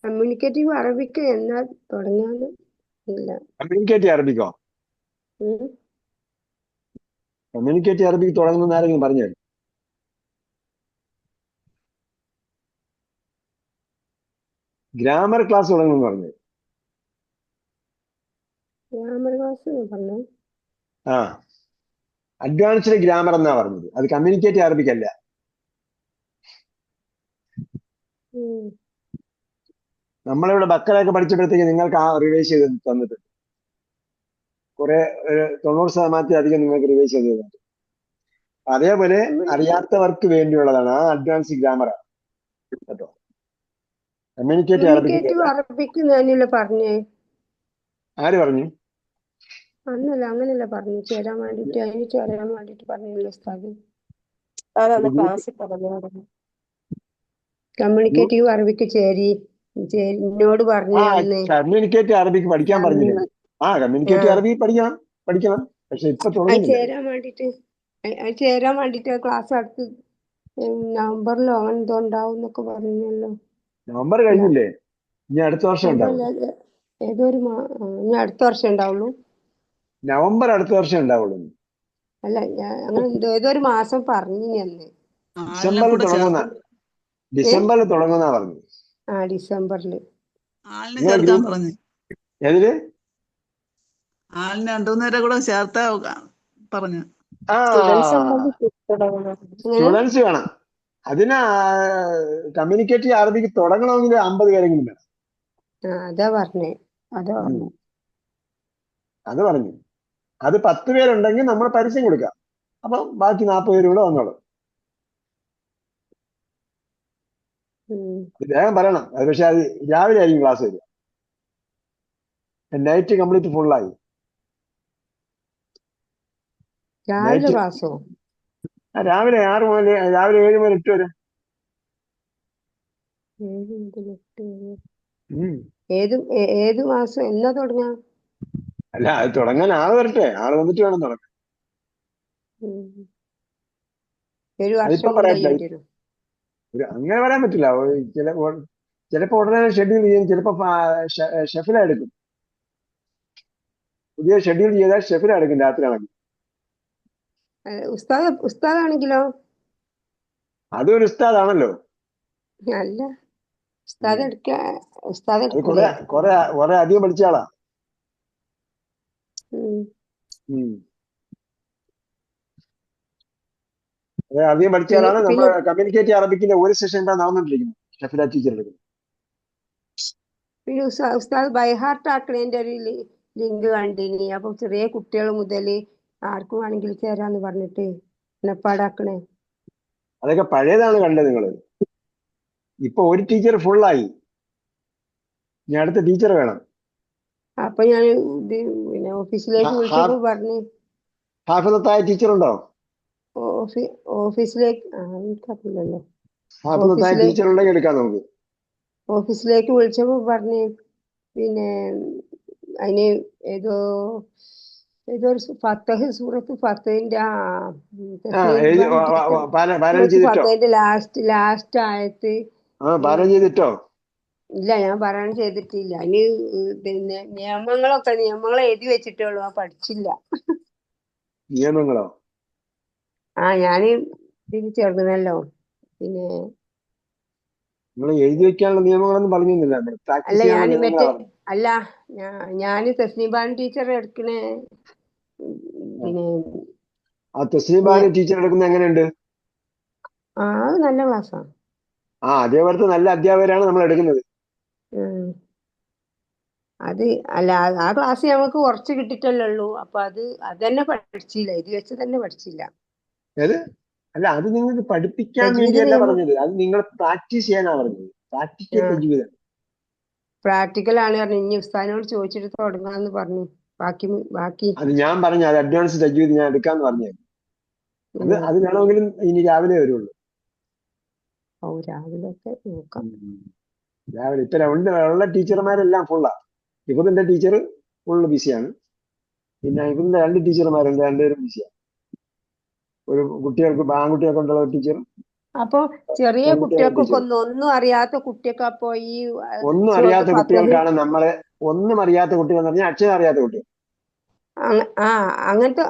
Speaker 4: കമ്മ്യൂണിക്കേറ്റീവ് അറബിക്ക് എന്നാൽ തുടങ്ങാനും ഇല്ല.
Speaker 1: കമ്മ്യൂണിക്കേറ്റ് അറബിക്കോ? കമ്മ്യൂണിക്കേറ്റ് അറബിക്ക് തുടങ്ങുന്ന ആരെങ്കിലും പറഞ്ഞു തരും? ഗ്രാമർ ക്ലാസ് തുടങ്ങുന്നു പറഞ്ഞു.
Speaker 4: ഗ്രാമർ ക്ലാസ് പറഞ്ഞു.
Speaker 1: അഡ്വാൻസ്ഡ് ഗ്രാമർ എന്നാ പറഞ്ഞത്. അത് കമ്മ്യൂണിക്കേറ്റ് അറബിക് അല്ല. നമ്മളിവിടെ ബക്കറൊക്കെ പഠിച്ചപ്പോഴത്തേക്ക് നിങ്ങൾക്ക് റിവൈസ് ചെയ്ത് തന്നിട്ടുണ്ട്. കുറെ 90% നിങ്ങൾക്ക് റിവൈസ് ചെയ്ത് തന്നിട്ടുണ്ട്. അതേപോലെ അറിയാത്തവർക്ക് വേണ്ടിയുള്ളതാണ് ആ അഡ്വാൻസ്ഡ് ഗ്രാമർ കേട്ടോ. കമ്മ്യൂണിക്കേറ്റ്
Speaker 4: അറബിക്ക് ഞാനല്ലേ പറഞ്ഞേ?
Speaker 1: ആര് പറഞ്ഞു?
Speaker 4: അന്നല്ല, അങ്ങനെയല്ല പറഞ്ഞു. ചേരാൻ വേണ്ടിട്ട് പറഞ്ഞല്ലോ ഉസ്താദ്.
Speaker 2: ക്ലാസ്സിൽ പറഞ്ഞു.
Speaker 4: കമ്മ്യൂണിക്കേറ്റീവ് അറബിക്ക് ചേരി എന്നോട് പറഞ്ഞു അന്ന്
Speaker 1: കമ്മ്യൂണിക്കേറ്റീവ് അറബിക്ക് പഠിക്കാൻ പറഞ്ഞില്ലേ? കമ്മ്യൂണിക്കേറ്റീവ് അറബി പഠിക്കണം. പക്ഷെ ഇപ്പൊ
Speaker 4: അത്
Speaker 1: തുടങ്ങുന്നില്ല.
Speaker 4: ചേരാൻ വേണ്ടിട്ട് ക്ലാസ് അടുത്ത് നവംബറിലോ അങ്ങനെ എന്തോ ഉണ്ടാവും എന്നൊക്കെ പറഞ്ഞല്ലോ.
Speaker 1: നവംബർ കഴിഞ്ഞില്ലേ? ഇനി അടുത്ത വർഷം ഉണ്ടാവും.
Speaker 4: ഏതൊരു ഇനി അടുത്ത വർഷം ഉണ്ടാവുള്ളൂ.
Speaker 1: നവംബർ അടുത്ത വർഷം ഉണ്ടാവുള്ളൂ.
Speaker 4: അല്ല അങ്ങനെ ഏതൊരു മാസം പറഞ്ഞു അന്ന്.
Speaker 1: ഡിസംബറിൽ തുടങ്ങുന്ന പറഞ്ഞു.
Speaker 4: ഡിസംബറില്
Speaker 1: ഏതില്
Speaker 5: ആളിന് 2-3 പേരെ കൂടെ ചേർത്താ പറഞ്ഞു.
Speaker 1: സ്റ്റുഡൻസ് വേണം. അതിന് കമ്മ്യൂണിക്കേറ്റീവ് അറബിക്ക് തുടങ്ങണമെങ്കിൽ 50 പേരെങ്കിലും വേണം. അത് പറഞ്ഞു. അത് 10 പേരുണ്ടെങ്കിൽ നമ്മൾ പരസ്യം കൊടുക്കാം. അപ്പൊ ബാക്കി 40 പേര് കൂടെ വന്നോളും. വേഗം പറയണം. അത് പക്ഷെ അത് രാവിലെ ആയിരിക്കും ക്ലാസ് വരിക. നൈറ്റ് കംപ്ലീറ്റ് ഫുള്ളായി. രാവിലെ 6 മുതൽ രാവിലെ 7 മുതൽ 8 വരെ.
Speaker 4: ഏത് മാസം എന്നാ തുടങ്ങാ?
Speaker 1: അല്ല, അത് തുടങ്ങാൻ ആള് വരട്ടെ. ആള് വന്നിട്ട് വേണം തുടങ്ങാൻ. അങ്ങനെ പറയാൻ പറ്റില്ല. ചിലപ്പോ ഉടനെ ഷെഡ്യൂൾ ചെയ്യും, ചിലപ്പോ ഷെഫില എടുക്കും. പുതിയ ഷെഡ്യൂൾ ചെയ്താൽ ഷെഫില എടുക്കും രാത്രി ആണെങ്കിൽ.
Speaker 4: ഉസ്താദാണെങ്കിലോ?
Speaker 1: അതൊരു ഉസ്താദാണല്ലോ.
Speaker 4: അല്ല,
Speaker 1: കൊറേ അധികം പഠിച്ച ആളാ. അധികം പഠിച്ച ആളാണ്. നമ്മുടെ കമ്മ്യൂണിക്കേറ്റീവ് അറബിക്കിന്റെ ഒരു സെഷൻ എന്താ നടന്നുകൊണ്ടിരിക്കുന്നത്. ഷെഫില ടീച്ചർ എടുക്കുന്നത്.
Speaker 4: പിന്നെ ഉസ്താദ് ബൈഹാർട്ട് ആക്കണേന്റെ ഒരു ലിങ്ക് കണ്ടിനി. അപ്പൊ ചെറിയ കുട്ടികൾ മുതൽ ആർക്കും വേണമെങ്കിൽ ചേരാന്ന് പറഞ്ഞിട്ട് മനപ്പാടാക്കണേ.
Speaker 1: അതൊക്കെ പഴയതാണ് കണ്ടത് നിങ്ങള്. ഇപ്പൊ ഒരു ടീച്ചർ ഫുള്ളായി. ഇനി അടുത്ത ടീച്ചർ വേണം.
Speaker 4: അപ്പൊ ഞാൻ പിന്നെ ഓഫീസിലേക്ക് വിളിച്ചപ്പോ പറഞ്ഞു
Speaker 1: ഹാഫിളത്തായ ടീച്ചർ ഉണ്ടോ?
Speaker 4: ഓഫീസിലേക്ക് എനിക്കറിയില്ലല്ലോ.
Speaker 1: ഹാഫിളത്തായ ടീച്ചർ ഉണ്ടെങ്കിൽ എടുക്കാം നമുക്ക്.
Speaker 4: ഓഫീസിലേക്ക് വിളിച്ചപ്പോ പറഞ്ഞു പിന്നെ അതിന് ഏതൊരു ഫത്തഹ് സൂറത്ത് ഫത്തഹിന്റെ ഫത്തഹിന്റെ ലാസ്റ്റ് ആയത്ത്
Speaker 1: പാരായണം ചെയ്തിട്ടോ?
Speaker 4: ഇല്ല, ഞാൻ പാരായണം ചെയ്തിട്ടില്ല. അതിന് പിന്നെ നിയമങ്ങൾ എഴുതി വെച്ചിട്ടുള്ളൂ. ഞാൻ പഠിച്ചില്ല.
Speaker 1: നിയമങ്ങളോ?
Speaker 4: ഞാന് ഇതിന് ചേർന്നല്ലോ. പിന്നെ
Speaker 1: നിങ്ങൾ എഴുതി വെക്കാനുള്ള നിയമങ്ങളൊന്നും പറഞ്ഞില്ല.
Speaker 4: ഞാന് തസ്നീബാൻ ടീച്ചർ എടുക്കണേ. പിന്നെ
Speaker 1: തസ്നീബാൻ ടീച്ചർ എടുക്കുന്നത് എങ്ങനെയുണ്ട്?
Speaker 4: അത് നല്ല ക്ലാസ്സാ.
Speaker 1: അതേപോലത്തെ നല്ല അധ്യാപകരാണ് നമ്മൾ എടുക്കുന്നത്.
Speaker 4: അത് അല്ല, ആ ക്ലാസ് ഞങ്ങൾക്ക് കുറച്ച് കിട്ടിയിട്ടല്ലേ ഉള്ളൂ. അപ്പൊ അത് തന്നെ പഠിച്ചില്ല. ഇത് വെച്ച് തന്നെ പഠിച്ചില്ല.
Speaker 1: അല്ല, അത് നിങ്ങൾക്ക് പഠിപ്പിക്കാൻ വേണ്ടിയല്ല പറഞ്ഞത്. അത് നിങ്ങൾ പ്രാക്ടീസ് ചെയ്യാനാ പറഞ്ഞത്.
Speaker 4: പ്രാക്ടിക്കൽ ആണ് പറഞ്ഞു. ഇനി ഉസ്താദിനോട് ചോദിച്ചിട്ട് തുടങ്ങാന്ന് പറഞ്ഞു. ബാക്കി
Speaker 1: അത് ഞാൻ പറഞ്ഞു. അത് അഡ്വാൻസ് തജ്വീദ് ഞാൻ എടുക്കാന്ന് പറഞ്ഞു. അത് വേണമെങ്കിലും ഇനി രാവിലെ വരുള്ളൂ.
Speaker 4: രാവിലെ നോക്കാം.
Speaker 1: രാവിലെ ഇപ്പൊ ഉള്ള ടീച്ചർമാരെല്ലാം ഫുള്ളാ. ഇപ്പതിന്റെ ടീച്ചർ ഫുള്ള് ബിസിയാണ്. പിന്നെ ഇപ്പതിന്റെ 2 ടീച്ചർമാരുണ്ട്. 2 പേരും ബിസിയാണ്. ഒരു ആൺകുട്ടികൾക്ക് ഉള്ള ടീച്ചർ.
Speaker 4: അപ്പൊ ചെറിയ കുട്ടികൾക്കൊക്കെ ഒന്നും അറിയാത്ത കുട്ടിയൊക്കെ അപ്പൊ
Speaker 1: ഒന്നും അറിയാത്ത കുട്ടികൾക്കാണ് നമ്മള്. ഒന്നും അറിയാത്ത കുട്ടികൾ എന്ന് പറഞ്ഞാൽ അക്ഷരം അറിയാത്ത കുട്ടികൾ.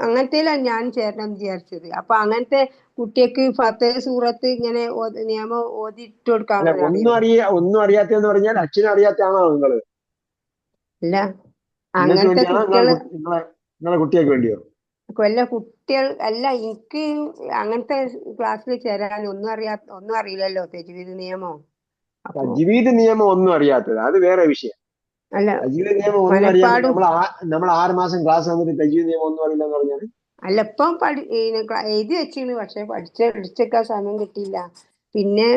Speaker 4: അങ്ങനത്തേലാണ് ഞാൻ ചേരണം വിചാരിച്ചത്. അപ്പൊ അങ്ങനത്തെ കുട്ടിക്ക് ഫത്തഹ് സൂറത്ത് ഇങ്ങനെ നിയമം ഓതിട്ട് കൊടുക്കാൻ.
Speaker 1: ഒന്നും അറിയാത്തെന്ന് പറഞ്ഞാൽ അക്ഷരം അറിയാത്തയാണോ നിങ്ങള്?
Speaker 4: അല്ല, അങ്ങനത്തെ
Speaker 1: നിങ്ങളെ കുട്ടികൾക്ക് വേണ്ടിയോ?
Speaker 4: കുട്ടികൾ അല്ല, എനിക്ക് അങ്ങനത്തെ ക്ലാസ്സിൽ ചേരാൻ ഒന്നും അറിയില്ലല്ലോ. തജ്വീദ് നിയമം
Speaker 1: ഒന്നും അറിയാത്തത് അത് വേറെ വിഷയം. തജ്വീദ് നിയമം ഒന്നും അറിയാത്ത നമ്മൾ 6 മാസം ക്ലാസ് വന്നിട്ട് തജ്വീദ് നിയമം ഒന്നും അറിയില്ല എന്ന് പറഞ്ഞാൽ.
Speaker 4: അല്ല, ഇപ്പം എഴുതി വെച്ചിരുന്നു. പക്ഷെ പഠിച്ചെടുക്കാൻ സമയം കിട്ടിയില്ല. പിന്നെ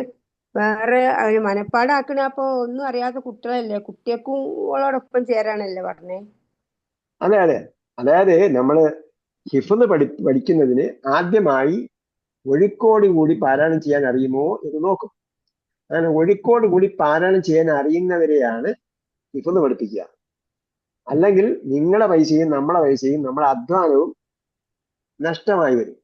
Speaker 4: വേറെ മനപ്പാടാക്കണ. അപ്പൊ ഒന്നും അറിയാത്ത കുട്ടികളല്ലേ, കുട്ടികൾക്കും ഓളോടൊപ്പം ചേരാനല്ലേ പറഞ്ഞേ.
Speaker 1: അതെ. അതായത് നമ്മള് ഹിഫ്ള് പഠിക്കുന്നതിന് ആദ്യമായി ഒഴുക്കോട് കൂടി പാരായണം ചെയ്യാൻ അറിയുമോ എന്ന് നോക്കും.
Speaker 6: അങ്ങനെ ഒഴുക്കോട് കൂടി പാരായണം ചെയ്യാൻ അറിയുന്നവരെയാണ് ഹിഫ്ള് പഠിപ്പിക്കുക. അല്ലെങ്കിൽ നിങ്ങളുടെ പൈസയും നമ്മളെ പൈസയും നമ്മളെ അധ്വാനവും നഷ്ടമായി വരും.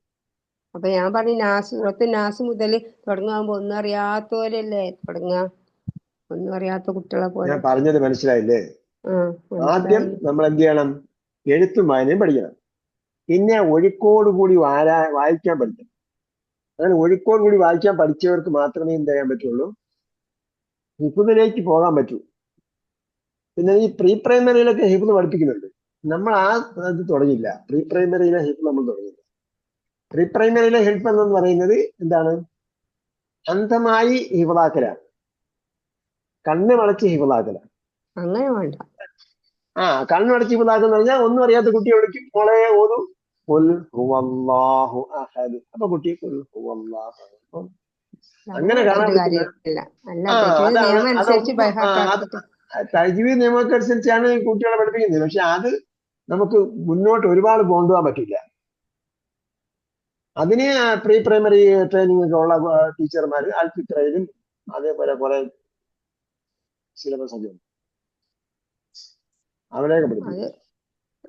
Speaker 4: അപ്പൊ ഞാൻ പറഞ്ഞു സൂറത്ത് നാസ് മുതൽ തുടങ്ങുമ്പോ ഒന്നും അറിയാത്തവരല്ലേ തുടങ്ങുക, ഒന്നും അറിയാത്ത കുട്ടികളെ പോലെ.
Speaker 6: ഞാൻ പറഞ്ഞത് മനസ്സിലായില്ലേ? ആദ്യം നമ്മൾ എന്ത് ചെയ്യണം? എഴുത്തും വായനയും പഠിക്കണം. പിന്നെ ഒഴുക്കോട് കൂടി വായിക്കാൻ പഠിക്കണം. അങ്ങനെ ഒഴുക്കോട് കൂടി വായിക്കാൻ പഠിച്ചവർക്ക് മാത്രമേ എന്ത് ചെയ്യാൻ പറ്റുള്ളൂ? ഹിഫ്ളിലേക്ക് പോകാൻ പറ്റൂ. പിന്നെ ഈ പ്രീ പ്രൈമറിയിലൊക്കെ ഹിഫ്ള് പഠിപ്പിക്കുന്നുണ്ട്. നമ്മൾ അത് തുടങ്ങില്ല. പ്രീ പ്രൈമറിയിലെ ഹിഫ്ള് നമ്മൾ തുടങ്ങില്ല. പ്രീ പ്രൈമറിയിലെ ഹിഫ്ള് എന്ന് പറയുന്നത് എന്താണ്? അന്ധമായി ഹിഫ്ളാക്കലാണ്, കണ്ണ് വളച്ച് ഹിഫ്ളാക്കലാണ്.
Speaker 4: അങ്ങനെ വേണ്ട.
Speaker 6: കണ്ണ് വളച്ച് ഹിഫ്ളാക്കുന്ന പറഞ്ഞാൽ ഒന്നും അറിയാത്ത കുട്ടിയെ വിളിക്കും, മോളെ ഓതും ഖുൽ ഹുവല്ലാഹു അഹദ്. അപ്പൊ കുട്ടി ഖുൽ ഹുവല്ലാഹു അഹദ്. അങ്ങനെ കാണാൻ പറ്റുന്ന തജ്വീദ് നിയമമനുസരിച്ചാണ് കുട്ടികളെ പഠിപ്പിക്കുന്നത്. പക്ഷെ അത് നമുക്ക് മുന്നോട്ട് ഒരുപാട് കൊണ്ടുപോകാൻ പറ്റില്ല. അതിന് പ്രീ പ്രൈമറി ട്രെയിനിങ് ഒക്കെ ഉള്ള ടീച്ചർമാർ അൽഫിത്രയിലും അതേപോലെ കുറെ സിലബസ് ഒക്കെ ഉണ്ട്, അവരെയൊക്കെ പഠിപ്പിക്കും.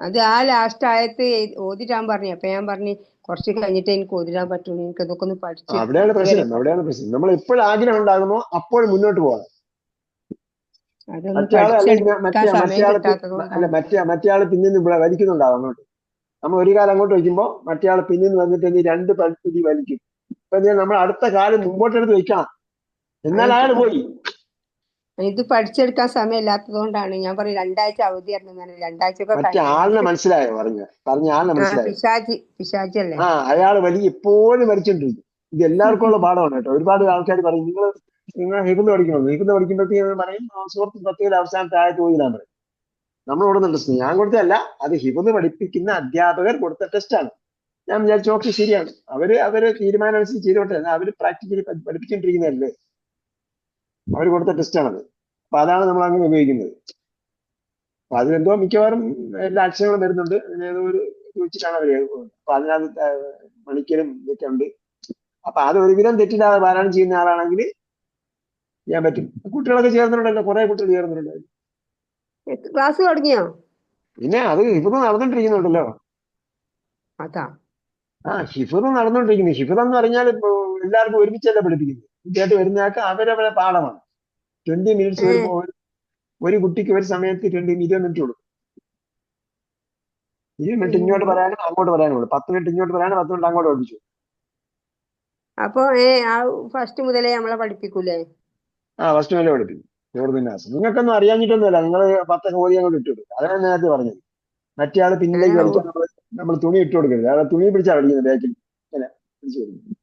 Speaker 4: അത് ലാസ്റ്റ് ആയത്ത് ഓതിട്ടാൻ പറഞ്ഞു. അപ്പൊ ഞാൻ പറഞ്ഞു കുറച്ച് കഴിഞ്ഞിട്ട് എനിക്ക് ഓതിടാൻ പറ്റുള്ളൂ, എനിക്ക് അതൊക്കെ ഒന്ന് പഠിച്ചു.
Speaker 6: അവിടെയാണ് പ്രശ്നം. നമ്മൾ എപ്പോഴും ആഗ്രഹം ഉണ്ടാകുമോ അപ്പോൾ മുന്നോട്ട് പോകാം. മറ്റേയാള് പിന്നിന്ന് ഇവിടെ വലിക്കുന്നുണ്ടാവും അങ്ങോട്ട്. നമ്മൾ ഒരു കാലം അങ്ങോട്ട് വയ്ക്കുമ്പോ മറ്റേയാള് പിന്നിന്ന് വന്നിട്ട് 2 പിടി വലിക്കും. ഇപ്പൊ നമ്മൾ അടുത്ത കാലം മുമ്പോട്ടെടുത്ത് വെക്കണം, എന്നാൽ അയാൾ പോയി.
Speaker 4: ഇത് പഠിച്ചെടുക്കാൻ സമയമില്ലാത്തതുകൊണ്ടാണ് ഞാൻ പറയും 2 ആഴ്ച അവധിയായിരുന്നു. 2 ആഴ്ച
Speaker 6: മറ്റേ ആളിനെ മനസ്സിലായോ? പറഞ്ഞ ആളിനെ മനസ്സിലായോ?
Speaker 4: പിശാചി അല്ലേ?
Speaker 6: അയാള് എപ്പോഴും വലിച്ചോണ്ടിരിക്കും. ഇത് എല്ലാവർക്കും ഉള്ള പാഠമാണ് കേട്ടോ. ഒരുപാട് ആൾക്കാർ പറയും നിങ്ങൾ ഹിഫ്ള് പഠിക്കണം. ഹിഫ്ള് പഠിക്കുമ്പോഴത്തേക്ക് പറയും സൂറത്തുൽ ഫാത്തിഹയിൽ അവസാനത്തെ ആയത്ത് ഓതിടാൻ പറയും. നമ്മൾ കൊടുക്കുന്ന ടെസ്റ്റ് ഞാൻ കൊടുത്തതല്ല, അത് ഹിഫ്ള് പഠിപ്പിക്കുന്ന അധ്യാപകർ കൊടുത്ത ടെസ്റ്റാണ്. ഞാൻ വിചാരിച്ചു ഓക്കെ ശരിയാണ്, അവര് തീരുമാനം അനുസരിച്ച് ചെയ്തോട്ടെ. അവര് പ്രാക്ടിക്കലി പഠിപ്പിച്ചോണ്ടിരിക്കുന്നതല്ലേ, അവർ കൊടുത്ത ടെസ്റ്റാണത്. അപ്പൊ അതാണ് നമ്മൾ അങ്ങനെ ഉപയോഗിക്കുന്നത്. അപ്പൊ അതിലെന്തോ മിക്കവാറും എല്ലാ അക്ഷരങ്ങളും വരുന്നുണ്ട്. ഏതോ ഒരു വെച്ചിട്ടാണ് അവര്. അപ്പൊ അതിനകത്ത് മണിക്കലും ഇതൊക്കെ ഉണ്ട്. അപ്പൊ അത് ഒരുവിധം തെറ്റില്ലാതെ പാരായണം ചെയ്യുന്ന ആളാണെങ്കിൽ ചെയ്യാൻ പറ്റും. കുട്ടികളൊക്കെ ചേർന്നിട്ടുണ്ടല്ലോ, കുറെ കുട്ടികൾ ചേർന്നിട്ടുണ്ട്.
Speaker 4: ക്ലാസ് തുടങ്ങിയോ?
Speaker 6: പിന്നെ അത് ഹിഫ്ള് നടന്നുകൊണ്ടിരിക്കുന്നുണ്ടല്ലോ. ഹിഫ്ള് നടന്നുകൊണ്ടിരിക്കുന്നു. ഹിഫ്ള് എന്ന് പറഞ്ഞാൽ എല്ലാവർക്കും ഒരുമിച്ചല്ല പഠിപ്പിക്കുന്നത്. കുട്ടിയായിട്ട് വരുന്നയാൾക്ക് അവരവരെ പാഠമാണ്. 20 മിനിറ്റ്സ് ഒരു കുട്ടിക്ക് ഒരു സമയത്ത് 20 മിനിറ്റ് കൊടുക്കും. 20 മിനിറ്റ് ഇങ്ങോട്ട് പറയാനും അങ്ങോട്ട് പറയാനും ഉള്ളു. 10 മിനിറ്റ് ഇങ്ങോട്ട് പറയാനും 10 മിനിറ്റ് അങ്ങോട്ട് പഠിപ്പിച്ചു.
Speaker 4: അപ്പൊ ഫസ്റ്റ് മുതലേ നമ്മളെ പഠിപ്പിക്കൂലേ?
Speaker 6: ഫസ്റ്റ് മുതലേ പഠിപ്പിക്കും. നിങ്ങൾക്കൊന്നും അറിയാഞ്ഞിട്ടൊന്നുമല്ല, നിങ്ങൾ 10 ഓതി അങ്ങോട്ട് ഇട്ടു കൊടുക്കും. അതാണ് നേരത്തെ പറഞ്ഞത്. മറ്റേ ആള് പിന്നിലേക്ക് വലിക്കാൻ നമ്മൾ തുണി ഇട്ട് കൊടുക്കരുത്. അയാളെ തുണി പിടിച്ചാ പഠിക്കുന്നത് ബാക്കിൽ ഇങ്ങനെ പിടിച്ചു കൊടുക്കും.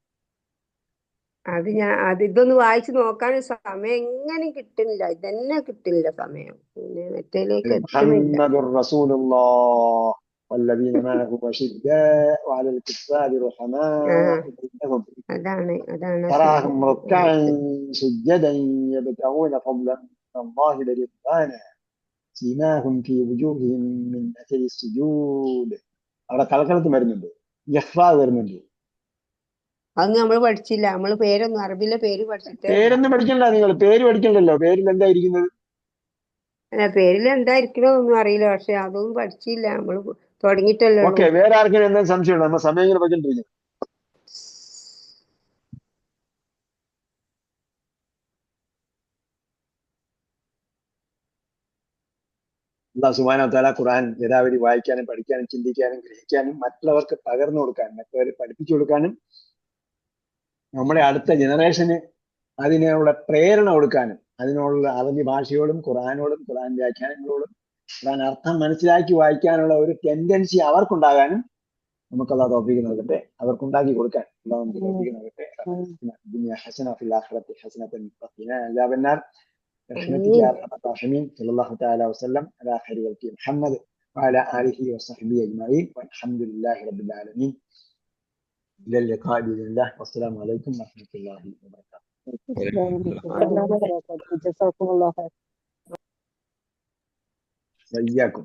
Speaker 4: ഇതൊന്ന് വായിച്ചു നോക്കാൻ സമയം എങ്ങനെ കിട്ടുന്നില്ല. ഇതന്നെ കിട്ടുന്നില്ല സമയം. പിന്നെ മറ്റേലേക്ക്
Speaker 6: മുഹമ്മദുർ റസൂലുള്ളാഹ് വല്ലദീന മഅഹു അശിദ്ദാഉ അലൽ കുഫാരി റഹമാഉ ബൈനഹും തറാഹും റക്അൻ സുജ്ജദൻ യബ്തഗൂന ഫദ്ലൻ മിനല്ലാഹി വറിദ്വാന സീമാഹും ഫീ വുജൂഹിഹിം മിൻ അഥരി സുജൂദ്. അവിടെ കലക്കലത്ത് വരുന്നുണ്ട്, ഇഖ്ഫാ വരുന്നുണ്ട്.
Speaker 4: അത് നമ്മൾ പഠിച്ചില്ല. നമ്മള് പേരൊന്നും അറബിയിലെ പേര് പഠിച്ചിട്ട്.
Speaker 6: പേരൊന്നും പഠിക്കണ്ട, നിങ്ങൾ പേര് പഠിക്കണ്ടല്ലോ. പേരിൽ എന്താ ഇരിക്കുന്നത്?
Speaker 4: പേരിൽ എന്താ ഇരിക്കണോന്നും അറിയില്ല. പക്ഷെ അതൊന്നും പഠിച്ചില്ല. നമ്മള് തുടങ്ങിയിട്ടല്ലോ.
Speaker 6: ഓക്കെ, വേറെ ആർക്കെങ്കിലും എന്താ സംശയമുണ്ടോ? നമ്മൾ സമയങ്ങൾ പഠിച്ചോണ്ടിരിക്കുന്നു. അല്ലാഹു സുബ്ഹാനഹു വ തആല ഖുർആൻ യഥാവിധി വായിക്കാനും പഠിക്കാനും ചിന്തിക്കാനും ഗ്രഹിക്കാനും മറ്റുള്ളവർക്ക് പകർന്നു കൊടുക്കാനും മറ്റുള്ളവരെ പഠിപ്പിച്ചു കൊടുക്കാനും നമ്മുടെ അടുത്ത ജനറേഷന് അതിനുള്ള പ്രേരണ കൊടുക്കാനും അതിനുള്ള അറബി ഭാഷയോടും ഖുർആനോടും ഖുർആൻ വ്യാഖ്യാനങ്ങളോടും ഖുർആൻ അർത്ഥം മനസ്സിലാക്കി വായിക്കാനുള്ള ഒരു ടെൻഡൻസി അവർക്കുണ്ടാകാനും നമുക്ക് അല്ലാഹു തൗഫീഖ് നൽകട്ടെ. അവർക്കുണ്ടാക്കി കൊടുക്കാൻ അല്ലാഹു നമുക്ക് തൗഫീഖ് നൽകട്ടെ. ദുനിയ ഹസന ഫിൽ ആഖിറതി ഹസനതൻ വഖിന അദാബന്നാർ. برحمتك يا ارحم الراحمين. صلى الله تعالى وسلم على خير خلقه محمد وعلى اله وصحبه اجمعين والحمد لله رب العالمين. الى اللقاء باذن الله والسلام عليكم ورحمه الله وبركاته. وإياكم.